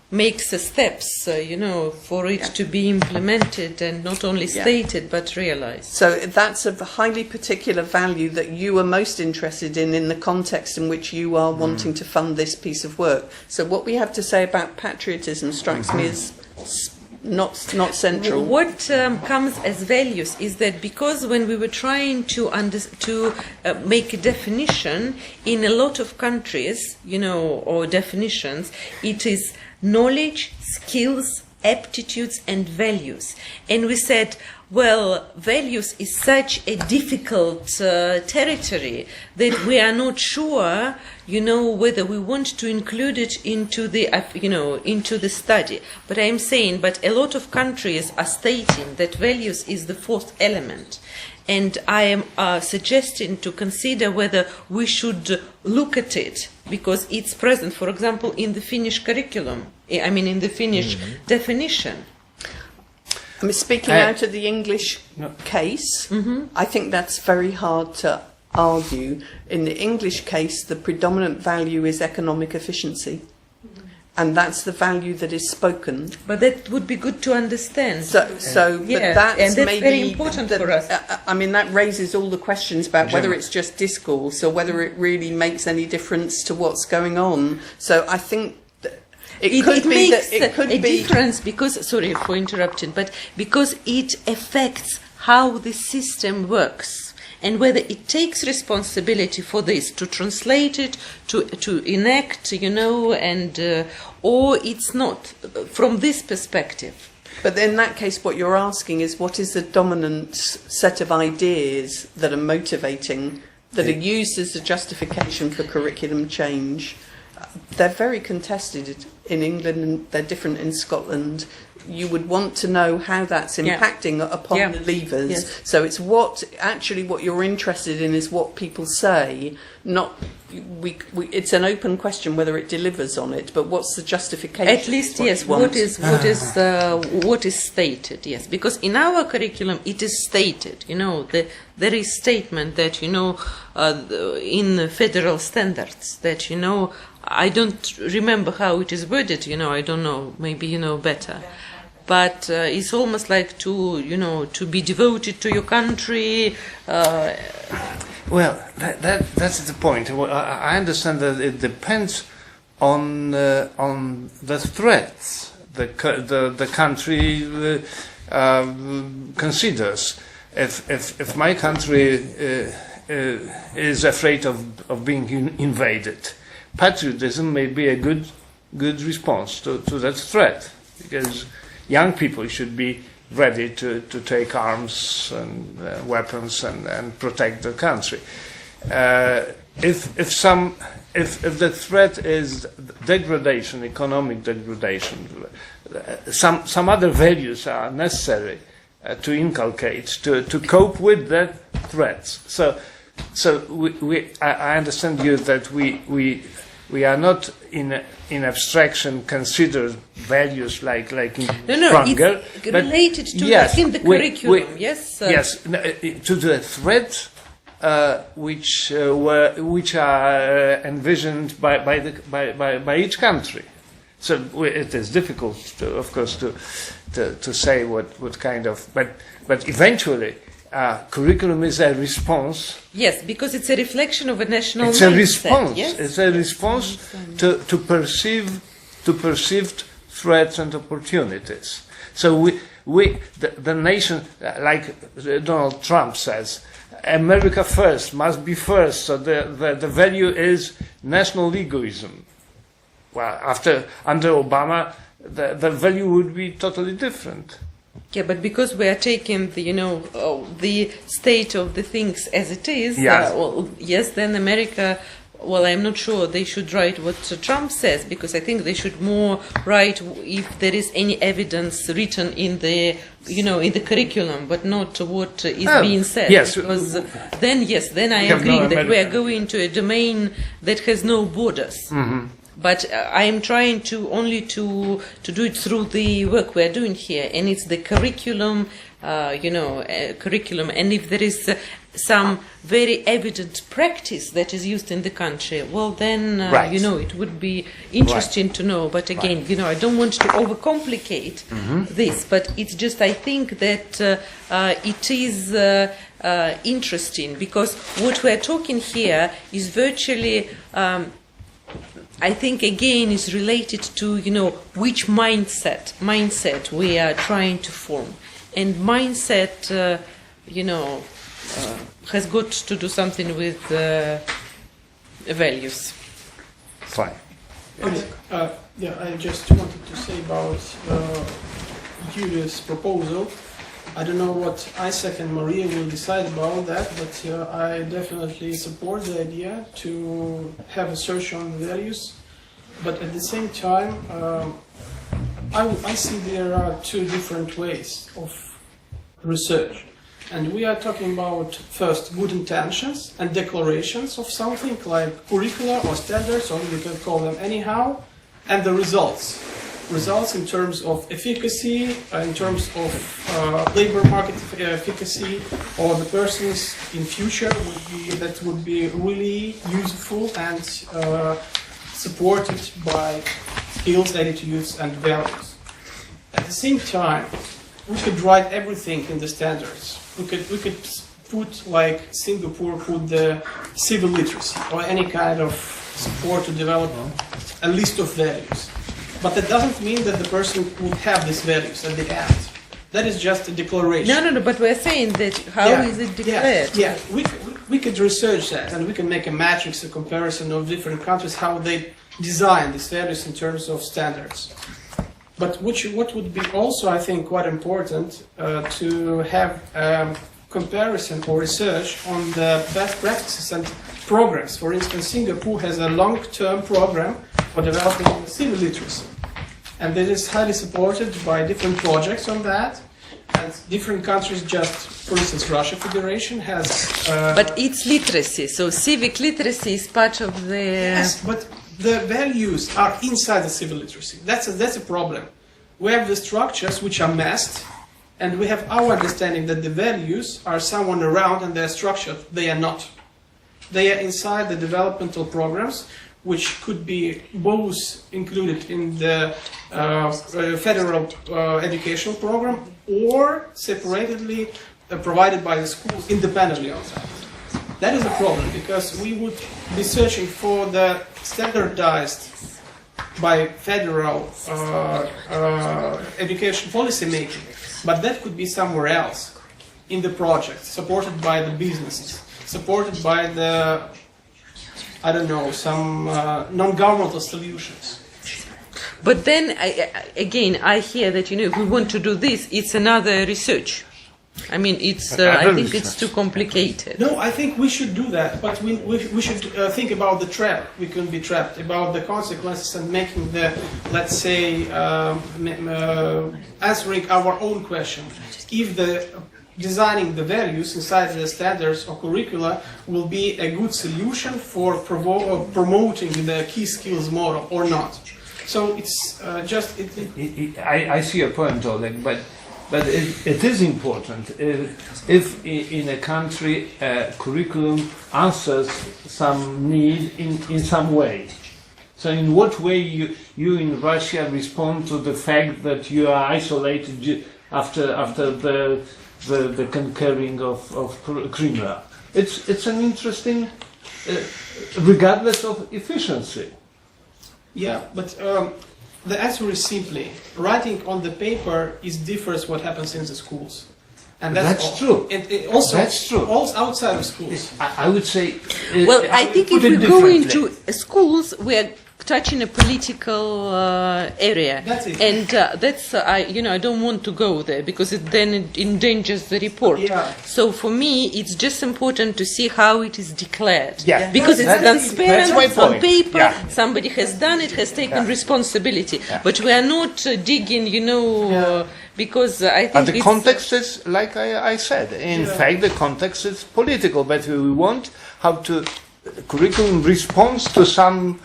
makes the steps, for it to be implemented and not only stated but realized. So that's of a highly particular value that you are most interested in the context in which you are wanting to fund this piece of work. So what we have to say about patriotism strikes me as not central. What comes as values is that because when we were trying to make a definition in a lot of countries, or definitions, it is knowledge, skills, aptitudes and values. And we said, well, values is such a difficult territory that we are not sure, whether we want to include it into the, into the study. But I'm saying, but a lot of countries are stating that values is the fourth element. And I am suggesting to consider whether we should look at it because it's present, for example, in the Finnish curriculum, in the Finnish definition. I mean, speaking out of the English case, I think that's very hard to argue. In the English case, the predominant value is economic efficiency. And that's the value that is spoken. But that would be good to understand. But that's and that's maybe very important for us. I mean, that raises all the questions about whether it's just discourse or whether it really makes any difference to what's going on. So I think it could be a difference because, sorry for interrupting, but because it affects how the system works. And whether it takes responsibility for this to translate it, to enact, and or it's not from this perspective. But in that case, what you're asking is what is the dominant set of ideas that are motivating, that are used as a justification for curriculum change? They're very contested in England and they're different in Scotland. You would want to know how that's impacting upon the levers. Yes. So it's what you're interested in is what people say, not it's an open question whether it delivers on it, but what's the justification? At least, yes, what is stated, yes, because in our curriculum it is stated, there is statement that, in federal standards that, I don't remember how it is worded, I don't know, maybe you know better. But it's almost like to be devoted to your country. Well, that's the point. Well, I understand that it depends on the threats the country considers. If my country is afraid of being invaded, patriotism may be a good response to that threat, because young people should be ready to take arms and weapons and protect the country. If the threat is degradation, economic degradation, some other values are necessary to inculcate to cope with that threats. So I understand you that we are not in abstraction consider values like in Pranger, it's related to in the curriculum. Yes, to the threats which are envisioned by each country. So it is difficult, of course, to say what kind of, but eventually. Curriculum is a response. Yes, because it's a reflection of a national. It's mindset, a response. Yes? It's a response to perceived threats and opportunities. So the nation, like Donald Trump says, America first must be first. So the value is national egoism. Well, under Obama, the value would be totally different. Yeah, but because we are taking the state of the things as it is, yes, then America well, I'm not sure they should write what Trump says, because I think they should more write if there is any evidence written in the, in the curriculum, but not what is being said. Yes. Because then I agree that we are going to a domain that has no borders. Mm-hmm. But I am trying to only to do it through the work we are doing here, and it's the curriculum, curriculum. And if there is some very evident practice that is used in the country, well, then it would be interesting to know. But again, I don't want to overcomplicate this. But it's just I think that it is interesting, because what we are talking here is virtually. I think again is related to which mindset we are trying to form, and mindset has got to do something with values. Fine. I just wanted to say about Julia's proposal. I don't know what Isaac and Maria will decide about that, but I definitely support the idea to have research on values. But at the same time, I see there are two different ways of research. And we are talking about, first, good intentions and declarations of something like curricula or standards, or we can call them anyhow, and the results. Results in terms of efficacy, in terms of labor market efficacy, or the persons in future that would be really useful and supported by skills, attitudes, and values. At the same time, we could write everything in the standards. We could put, like Singapore put the civil literacy or any kind of support to develop a list of values. But that doesn't mean that the person would have these values at the end. That is just a declaration. No, but we're saying that how is it declared? We could research that, and we can make a matrix, a comparison of different countries, how they design these values in terms of standards. But what would be also, I think, quite important to have comparison or research on the best practices and programs. For instance, Singapore has a long-term program for developing civil literacy, and this is highly supported by different projects on that. And different countries, just for instance, Russia Federation has. But it's literacy, so civic literacy is part of the. Yes, but the values are inside the civil literacy. That's a problem. We have the structures which are masked, and we have our understanding that the values are someone around and they're structured. They are not. They are inside the developmental programs, which could be both included in the federal educational program or separately provided by the schools independently on that. That is a problem, because we would be searching for the standardized by federal education policy making, but that could be somewhere else in the project, supported by the businesses, supported by the, I don't know, some non-governmental solutions. But then, I hear that, if we want to do this, it's another research. I mean, it's. I think it's too complicated. No, I think we should do that, but we should think about the trap. We can be trapped, about the consequences, and making the, let's say, answering our own question. If the designing the values inside the standards or curricula will be a good solution for promoting the key skills model or not. So it's just. I see your point, Oleg, but it is important if in a country curriculum answers some need in some way. So in what way you in Russia respond to the fact that you are isolated after the conquering of Crimea? It's an interesting, regardless of efficiency. Yeah, but the answer is simply writing on the paper differs what happens in the schools, and that's true. It also that's true. Also outside of schools. I would say. Well, I think if we go into schools, we are touching a political area, That's it. and that's I don't want to go there because it then endangers the report. Yeah. So for me, it's just important to see how it is declared. Yeah. Because it's transparent that's my on point. paper. Yeah. Somebody has done it, has taken Yeah. responsibility. Yeah. But we are not digging, because I think But the it's, context is, like I said, in fact, the context is political. But we want how to curriculum responds to some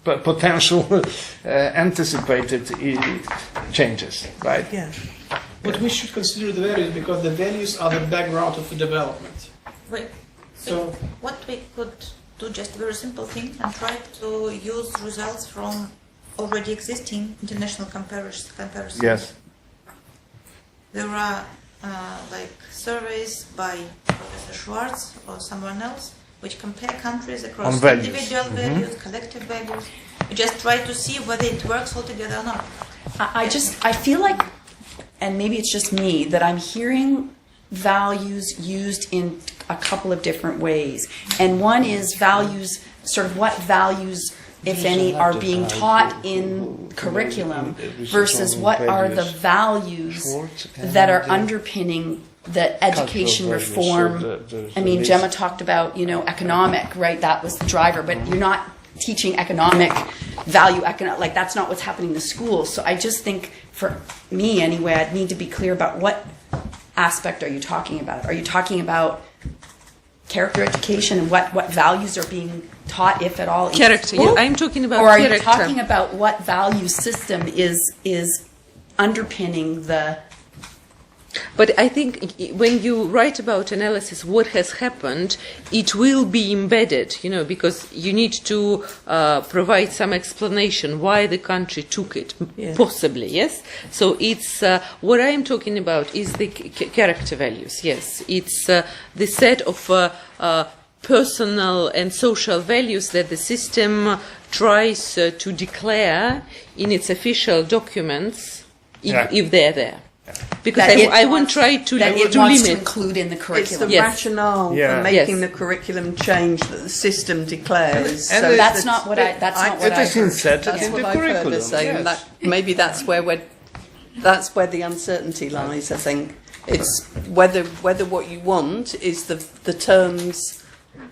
potential anticipated changes, right? Yeah. But we should consider the values because the values are the background of the development. Wait. So What we could do, just a very simple thing, and try to use results from already existing international comparisons. Yes. There are like surveys by Professor Schwartz or someone else which compare countries across On values. individual values, collective values. You just try to see whether it works altogether or not. I feel like, and maybe it's just me, that I'm hearing values used in a couple of different ways. And one is values, sort of what values, if any, are being taught in curriculum versus what are the values that are underpinning the education reform. I mean, Gemma talked about, economic, right? That was the driver, but you're not teaching economic value, like that's not what's happening in the schools. So I just think, for me anyway, I'd need to be clear about what aspect are you talking about? Are you talking about character education and what values are being taught, if at all, in character. school? I'm talking about or are character. you talking about what value system is underpinning the? But I think when you write about analysis, what has happened, it will be embedded, because you need to provide some explanation why the country took it, possibly, yes? So it's, what I'm talking about is the character values, yes. It's the set of personal and social values that the system tries to declare in its official documents, if they're there. Because I won't try to that it limit. wants to include in the It's curriculum. the rationale for making Yes. the curriculum change that the system declares. And So that's not what I. That's not what It I. is inserted That's in what the I've heard curriculum. her say. Yes. And maybe that's where the uncertainty lies. I think it's whether what you want is the terms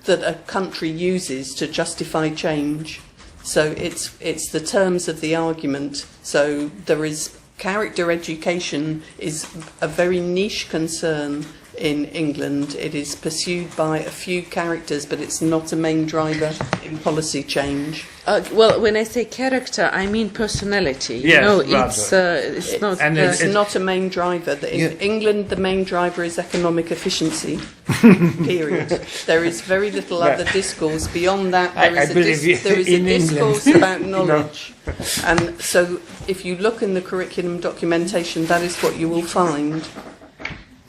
that a country uses to justify change. So it's the terms of the argument. So there is. Character education is a very niche concern in England. It is pursued by a few characters, but it's not a main driver in policy change. Well, when I say character, I mean personality. Yes, it's not. And It's not a main driver. In England, the main driver is economic efficiency. Period. There is very little other discourse beyond that. There is a discourse about knowledge, and so if you look in the curriculum documentation, that is what you will find.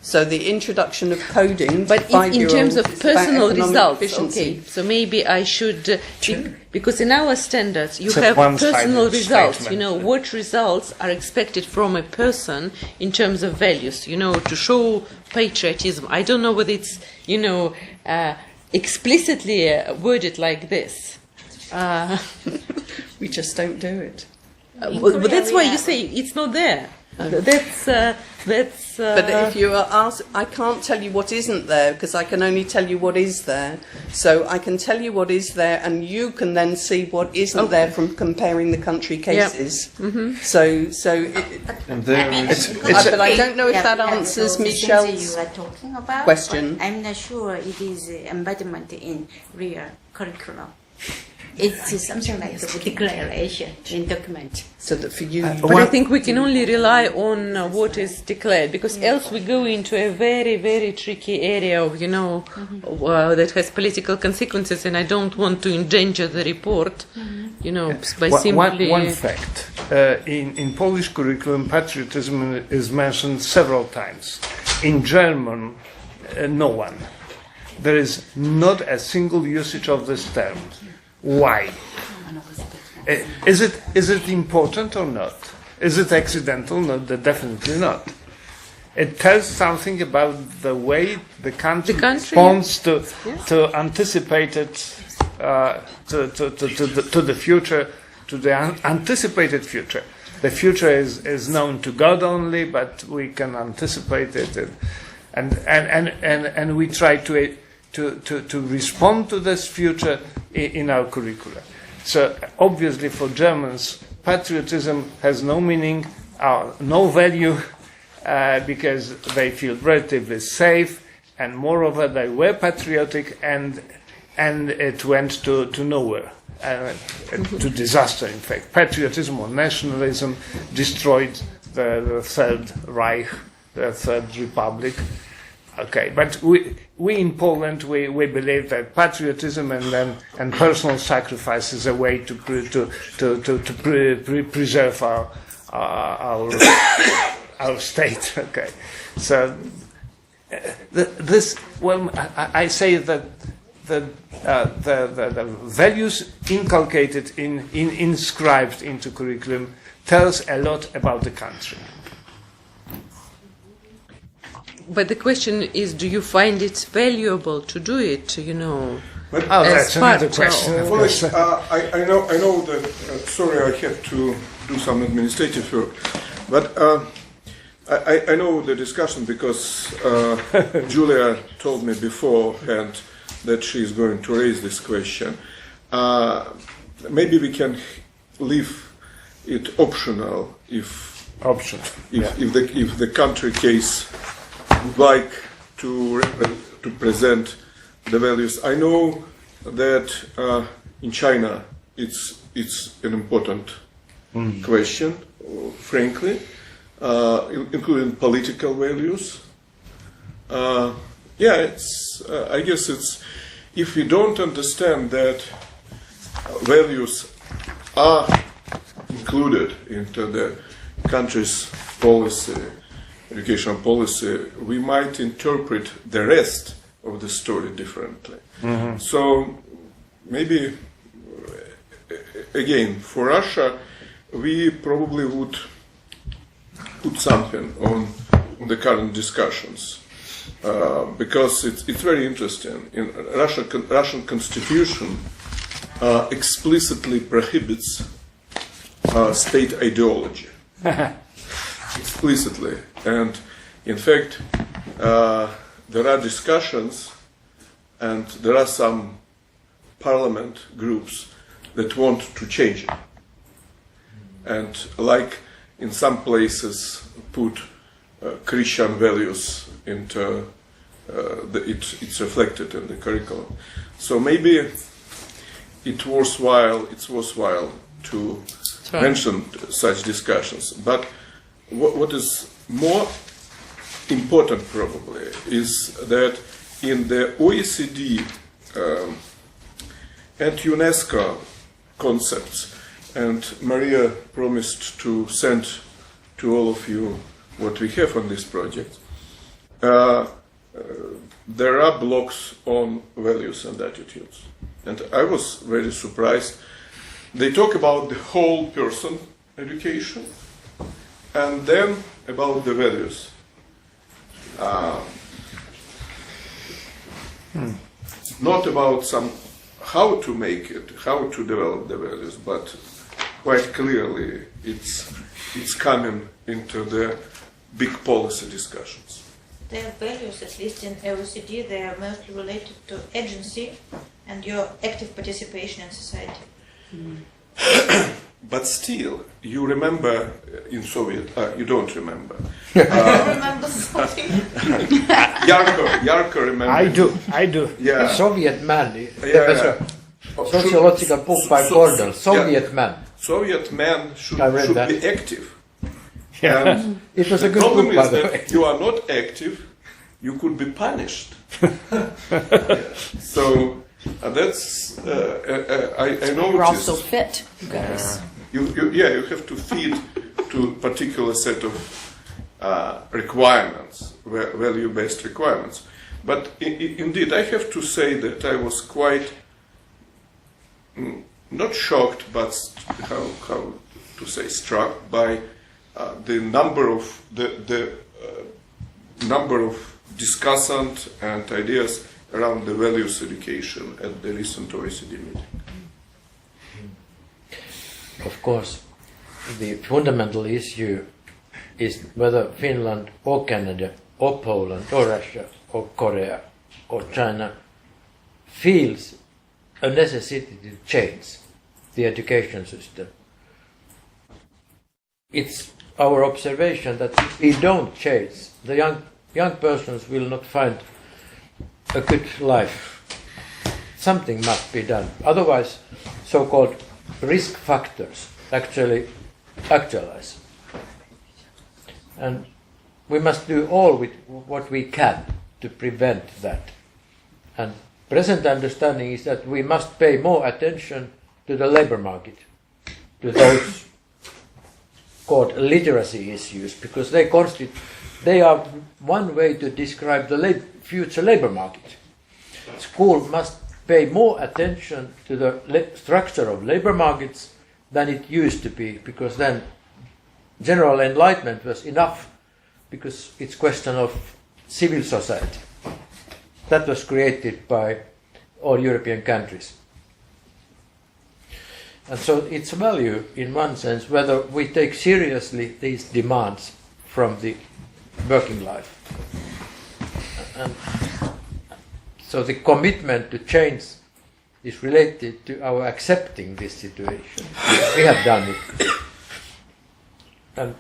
So the introduction of coding, but in terms of personal results, okay. So maybe I should, because in our standards you have personal results. Statement. What results are expected from a person in terms of values. To show patriotism. I don't know whether it's explicitly worded like this. we just don't do it. But that's why you say it's not there. That's. But if you are asked, I can't tell you what isn't there because I can only tell you what is there. So I can tell you what is there, and you can then see what isn't there from comparing the country cases. Yep. Mm-hmm. But I don't know if that answers Michelle's you are talking about, question. I'm not sure it is embodiment in real curriculum. It's something like a declaration in document. So that for you, but I think we can only rely on what is declared, because else we go into a very, very tricky area of, that has political consequences, and I don't want to endanger the report, by simply... One fact. In Polish curriculum, patriotism is mentioned several times. In German, no one. There is not a single usage of this term. Why? Is it important or not? Is it accidental? No, definitely not. it tells something about the way the country, country, responds to anticipated to the future, to the anticipated future. The future is known to God only, but we can anticipate it, and we try to respond to this future in our curricula. So obviously, for Germans, patriotism has no meaning, no value, because they feel relatively safe, and moreover, they were patriotic, and it went to nowhere. To disaster, in fact. Patriotism or nationalism destroyed the Third Reich, the Third Republic. Okay, but we in Poland we believe that patriotism and personal sacrifice is a way to preserve our state. Okay, so I say that the values inculcated inscribed into curriculum tells a lot about the country. But the question is, do you find it valuable to do it? But that's another question. I know that. Sorry, I had to do some administrative work, but I know the discussion because Julia told me beforehand that she is going to raise this question. Maybe we can leave it optional if the country case would like to present the values. I know that in China it's an important question, frankly, including political values. I guess it's if we don't understand that values are included into the country's policy, educational policy, we might interpret the rest of the story differently. Mm-hmm. So maybe, again, for Russia, we probably would put something on the current discussions. Because it's very interesting. In Russian constitution explicitly prohibits state ideology. Explicitly. And in fact, there are discussions and there are some parliament groups that want to change it. And like in some places put Christian values into it's reflected in the curriculum. So maybe it's worthwhile to mention such discussions. But what is more important probably is that in the OECD and UNESCO concepts, and Maria promised to send to all of you what we have on this project, there are blocks on values and attitudes. And I was very surprised. They talk about the whole person education and then about the values. Not about how to make it, how to develop the values, but quite clearly it's coming into the big policy discussions. Their values, at least in OECD, they are mostly related to agency and your active participation in society. But still, you remember in Soviet, you don't remember. I don't remember something. Yarko remembers. I do. Yeah. Soviet man. Sociological book by Gordon. Soviet man. Soviet man should be active. Yeah. And it was a good problem book, by is the that way. you are not active, you could be punished. So that's I noticed. You're also fit, you guys. You have to feed to particular set of requirements, value-based requirements. But indeed, I have to say that I was quite not shocked, but how to say struck by the number of the number of discussants and ideas around the values education at the recent OECD meeting. Of course, the fundamental issue is whether Finland or Canada or Poland or Russia or Korea or China feels a necessity to change the education system. It's our observation that if we don't change, the young persons will not find a good life. Something must be done. Otherwise, so-called risk factors actually actualize. And we must do all with what we can to prevent that. And present understanding is that we must pay more attention to the labor market, to those called literacy issues, because they are one way to describe the future labor market. School must pay more attention to the structure of labor markets than it used to be, because then general enlightenment was enough, because it's question of civil society. That was created by all European countries. And so it's value, in one sense, whether we take seriously these demands from the working life. And so the commitment to change is related to our accepting this situation. We have done it. And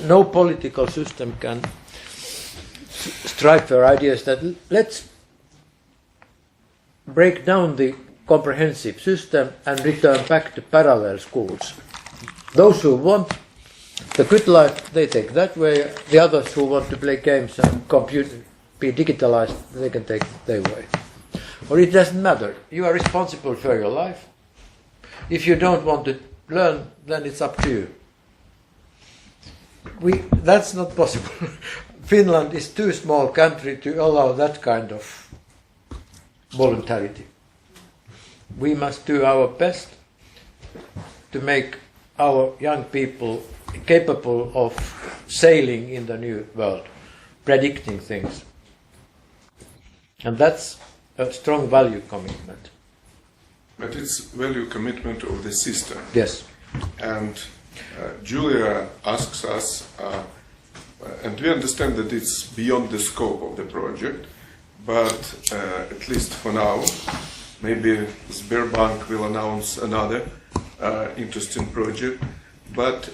no political system can strive for ideas that let's break down the comprehensive system and return back to parallel schools. Those who want the good life, they take that way. The others who want to play games and be digitalized, they can take their way. Or it doesn't matter. You are responsible for your life. If you don't want to learn, then it's up to you. That's not possible. Finland is too small country to allow that kind of voluntarity. We must do our best to make our young people capable of sailing in the new world, predicting things. And that's a strong value commitment. But it's value commitment of the system. Yes. And Julia asks us, and we understand that it's beyond the scope of the project, but at least for now, maybe Sberbank will announce another interesting project. But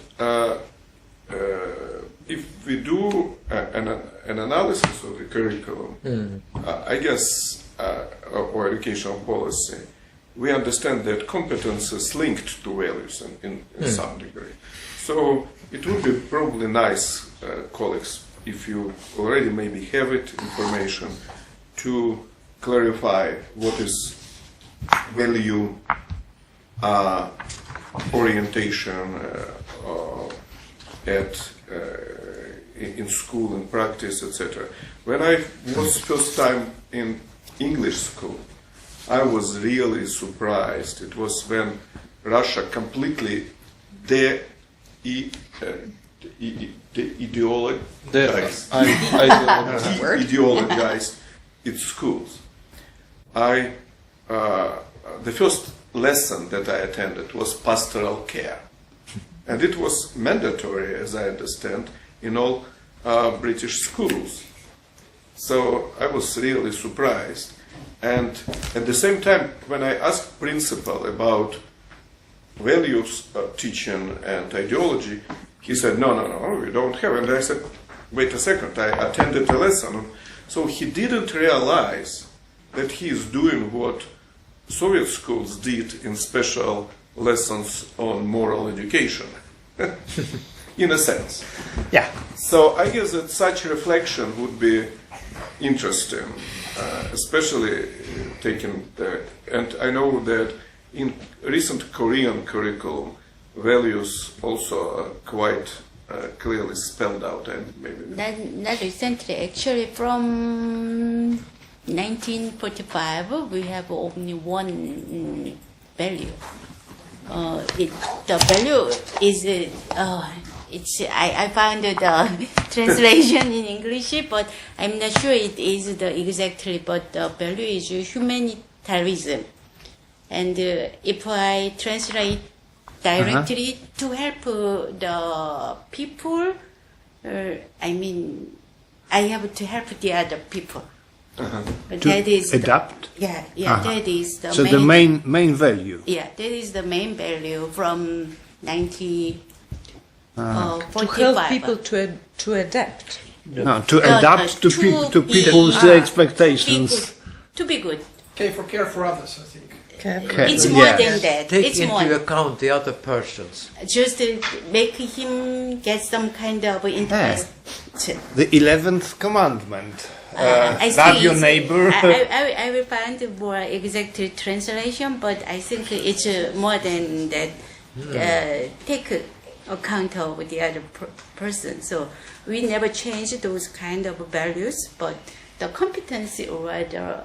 if we do an analysis of the curriculum, I guess, or educational policy, we understand that competence is linked to values in some degree. So it would be probably nice, colleagues, if you already maybe have it, information, to clarify what is value orientation in school, in practice, etc. When I was first time in English school, I was really surprised. It was when Russia completely ideologized its schools. The first lesson that I attended was pastoral care, and it was mandatory, as I understand, in all British schools. So I was really surprised. And at the same time, when I asked principal about values teaching and ideology, he said, no, we don't have. And I said, wait a second, I attended a lesson. So he didn't realize that he is doing what Soviet schools did in special lessons on moral education, in a sense. Yeah. So I guess that such reflection would be interesting, especially taking that. And I know that in recent Korean curriculum, values also are quite clearly spelled out, and maybe not recently. Actually, from 1945, we have only one value. The value I found the translation in English, but I'm not sure it is the exactly. But the value is humanitarianism, and if I translate directly to help the people, I mean, I have to help the other people. But To that is adapt? that is the So main, the main value. Yeah, that is the main value from 1945. To help people to adapt. No, to adapt to people's expectations. To be good. Care for others, I think. It's more than that. Take It's into more. account the other persons. Just make him get some kind of interest. The 11th commandment. I Love see your it's- neighbor. I will find a more exact translation, but I think it's more than that. Take account of the other person. So we never change those kind of values, but the competency or rather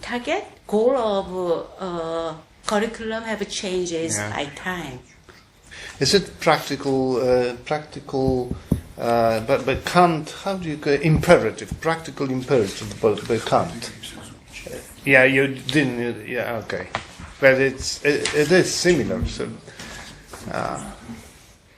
target, goal of curriculum have changes by time. Is it practical? But Kant, how do you go? Imperative, practical imperative, but Kant. Yeah, you didn't. Yeah, okay. But it is similar. So,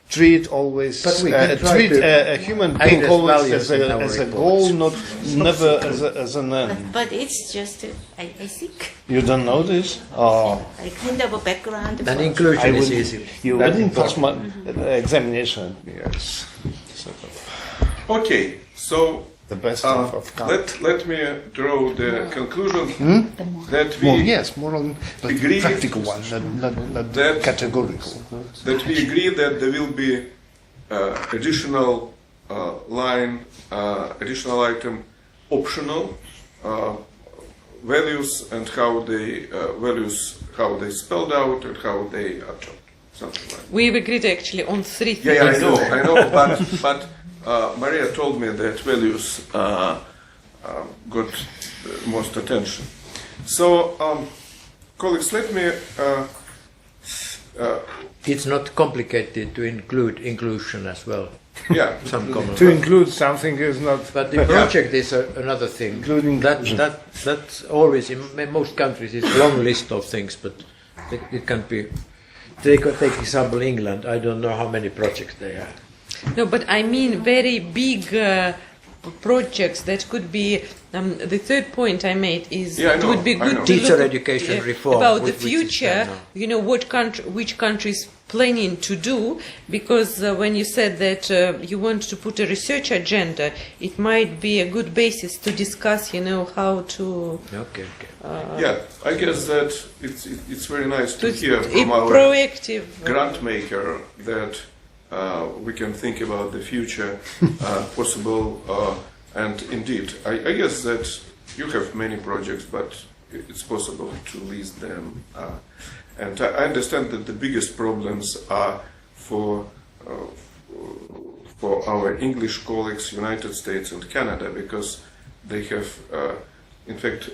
treat always. But we can try treat to a human add being as always values in our as a reports. goal, never as an end. But it's just, I think, You don't know this? Oh. a kind of a background. And inclusion is would- easy. You That's wouldn't pass my important. examination. Yes. Sort of. Okay, so The best of Kant. let me draw the conclusion that we Well, yes, moral, but agree practical one, not that- categorical. that we agree that there will be additional line, additional item, optional values and how they spelled out and how they are taught, something like that. We've agreed actually on 3 things. Yeah, I know, but Maria told me that values got most attention. So, colleagues, let me. It's not complicated to include inclusion as well. Yeah. Some common. To include something is not. But the project is another thing. Including That's always in most countries. It's a long list of things, but it can be. Take example England. I don't know how many projects they have. No, but I mean very big projects that could be. The third point I made is Yeah, I it know, would be I good know. to Teacher look education reform, about the which is future. done now. You know which countries planning to do, because when you said that you want to put a research agenda, it might be a good basis to discuss. You know how to. Okay. Yeah, I guess that it's very nice to hear a from our proactive grant maker that we can think about the future possible. And indeed, I guess that you have many projects, but it's possible to list them. And I understand that the biggest problems are for our English colleagues, United States and Canada, because they have, in fact,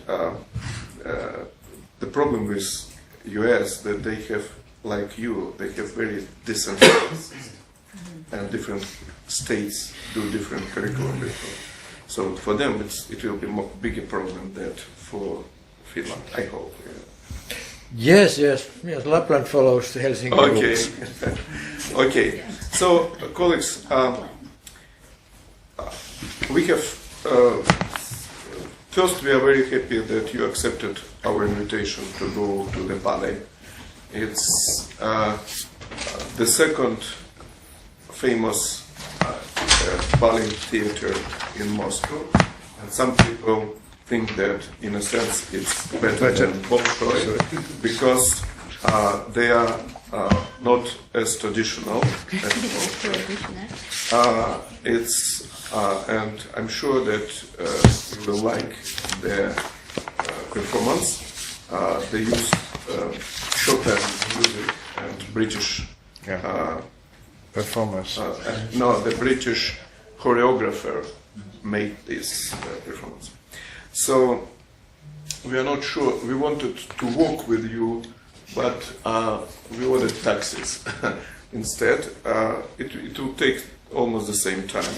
the problem with US that they have, like you, they have very decentralized and different states do different curriculum. So for them, it will be a bigger problem than for Finland, I hope. Yeah. Yes. Lapland follows the Helsinki rules. Okay. So, colleagues, we have. First, we are very happy that you accepted our invitation to go to the ballet. It's the second famous ballet theater in Moscow, and some people think that, in a sense, it's better than Bolshoi because they are not as traditional as Bolshoi. And I'm sure that you will like their performance. They use Chopin music and British performance. No, the British choreographer made this performance. So we are not sure. We wanted to walk with you, but we ordered taxis. instead. It will take almost the same time.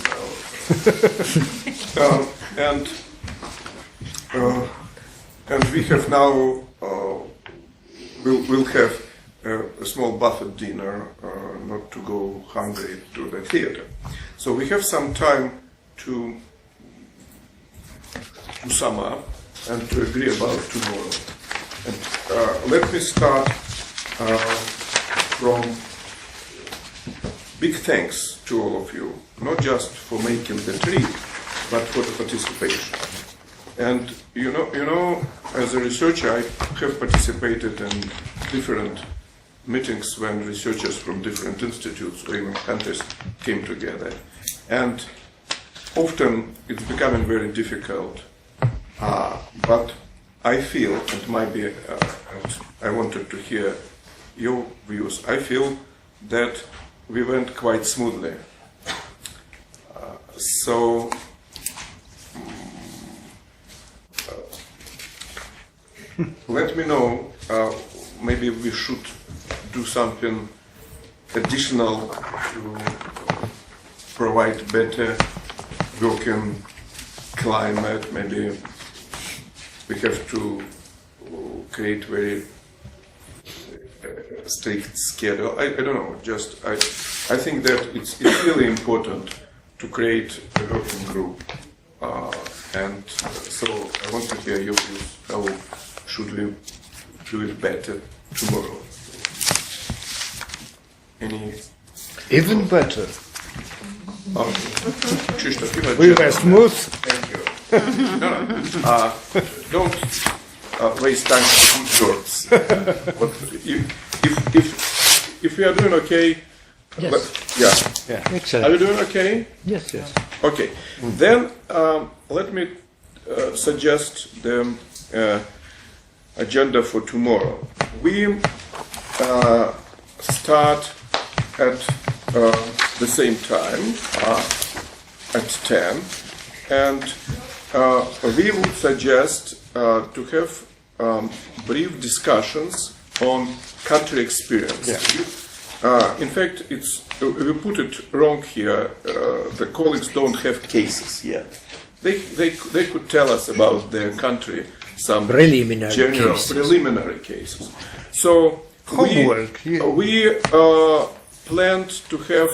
And we have now, we'll have a small buffet dinner, not to go hungry to the theater. So we have some time to sum up and to agree about tomorrow. And let me start from big thanks to all of you, not just for making the trip, but for the participation. And you know, as a researcher, I have participated in different meetings when researchers from different institutes or even countries came together. And often it's becoming very difficult, but I feel, and maybe I wanted to hear your views, I feel that we went quite smoothly. So let me know, maybe we should do something additional to provide better working climate. Maybe we have to create very strict schedule. I don't know, just I think that it's really important to create a working group. And so I want to hear your views. How should we do it better tomorrow? Any? Even better. Krzysztof, we were smooth. Thank you. Don't waste time with words. But if we are doing okay, yes. Yeah. Excellent. Are you doing okay? Yes, yes. Okay. Then let me suggest the agenda for tomorrow. We start at the same time, at 10, and we would suggest to have brief discussions on country experience. Yeah. In fact, we put it wrong here. The colleagues don't have cases yet. They could tell us about their country some preliminary cases. So homework. We planned to have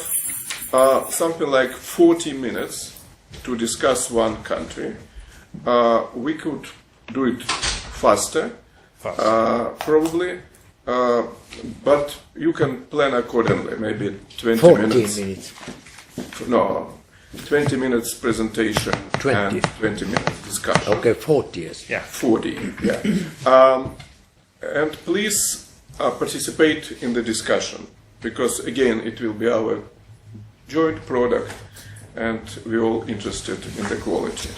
something like 40 minutes to discuss one country. We could do it faster. Probably. But you can plan accordingly, maybe 20 minutes. No, 20 minutes presentation 20. and 20 minutes discussion. Okay, 40 years. Yeah, 40, yeah. And please participate in the discussion, because again, it will be our joint product and we're all interested in the quality.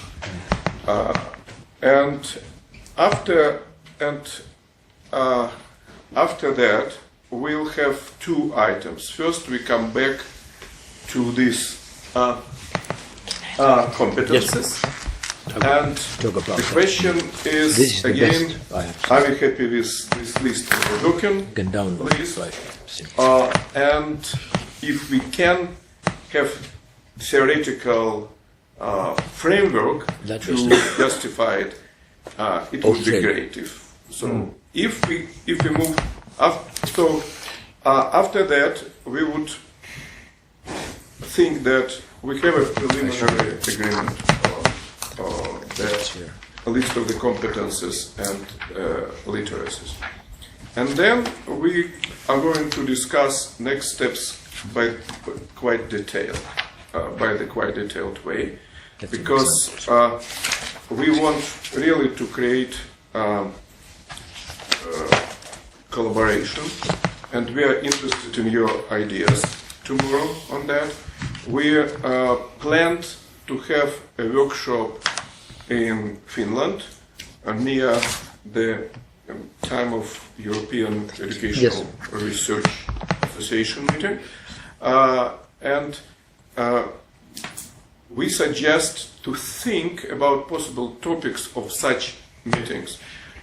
After that, we'll have two items. First, we come back to these competences. And the question is again, are we happy with this list of the document, please? And if we can have theoretical framework to justify it, it would be great. If we move after that, we would think that we have a preliminary agreement that a list of the competences and literacies. And then we are going to discuss next steps by the quite detailed way, because we want really to create collaboration, and we are interested in your ideas tomorrow on that. We planned to have a workshop in Finland near the time of European Educational Research Association meeting, and we suggest to think about possible topics of such meetings.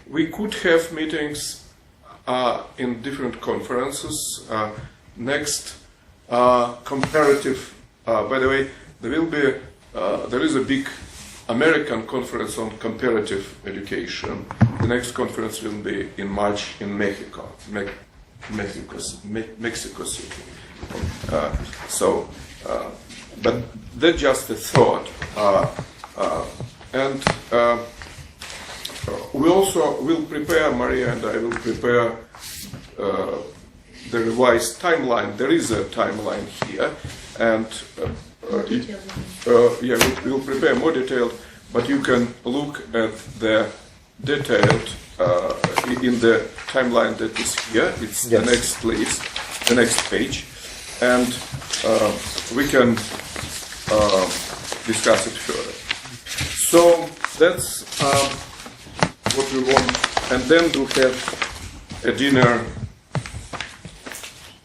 We could have meetings in different conferences. Next comparative. By the way, there is a big American conference on comparative education. The next conference will be in March in Mexico, Mexico City. But that's just a thought. And we also will prepare, Maria and I will prepare the revised timeline. There is a timeline here, and we'll prepare more detailed, but you can look at the detailed in the timeline that is here. It's the next place, the next page, and we can discuss it further. So that's what we want, and then we'll have a dinner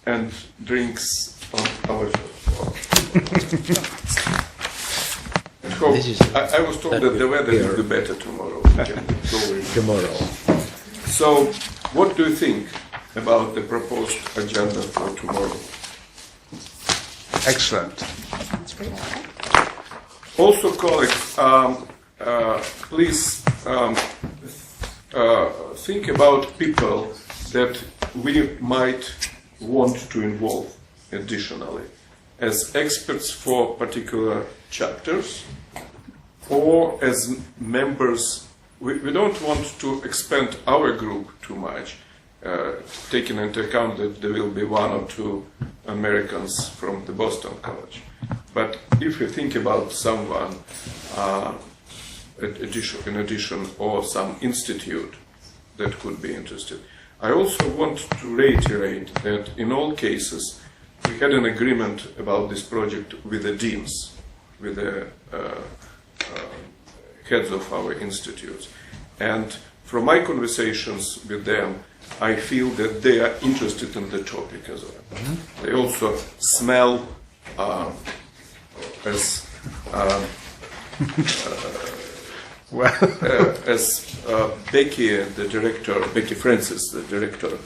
and drinks on our floor. I was told that the weather will be better tomorrow. Tomorrow. So, what do you think about the proposed agenda for tomorrow? Excellent. Also, colleagues, please think about people that we might want to involve additionally as experts for particular chapters or as members. We don't want to expand our group too much, taking into account that there will be 1 or 2 Americans from the Boston College. But if you think about someone in addition, or some institute that could be interested, I also want to reiterate that in all cases we had an agreement about this project with the deans, with the heads of our institutes. And from my conversations with them, I feel that they are interested in the topic as well. Mm-hmm. They also smell as Becky Francis, the director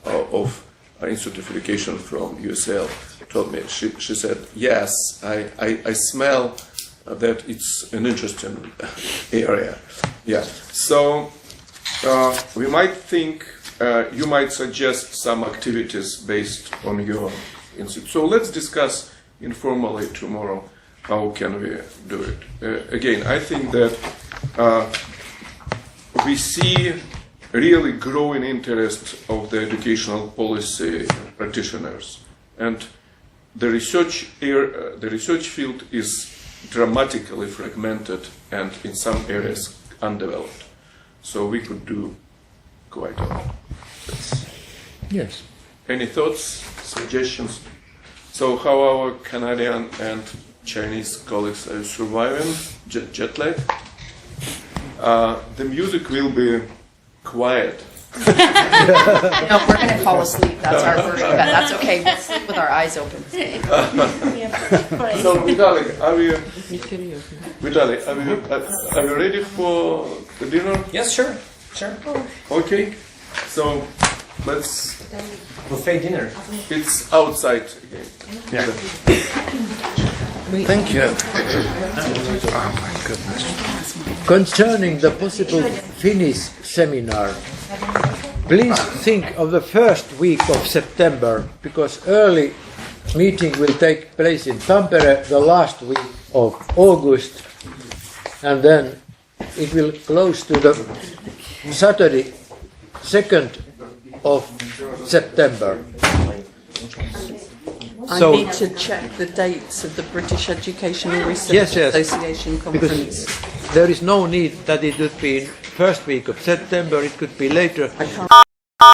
of Institute of Education from USL, told me. She said, yes, I smell that it's an interesting area. Yeah. So we might think, you might suggest some activities based on your institute. So let's discuss informally tomorrow how can we do it. Again, I think that we see really growing interest of the educational policy practitioners, and the research field is dramatically fragmented and in some areas undeveloped. So we could do quite a lot. Yes. Any thoughts, suggestions? So how our Canadian and Chinese colleagues are surviving jet lag? The music will be quiet. No, we're going to fall asleep. That's our version of that. That's okay. We'll sleep with our eyes open. So, Vitaly, are you ready for the dinner? Yes, sure. Okay. So let's buffet dinner. It's outside again. Yeah. Thank you. Oh my goodness. Concerning the possible Finnish seminar, please think of the first week of September, because early meeting will take place in Tampere the last week of August, and then it will close to the Saturday 2nd of September. I need to check the dates of the British Educational Research Association conference. Because there is no need that it would be in first week of September, it could be later.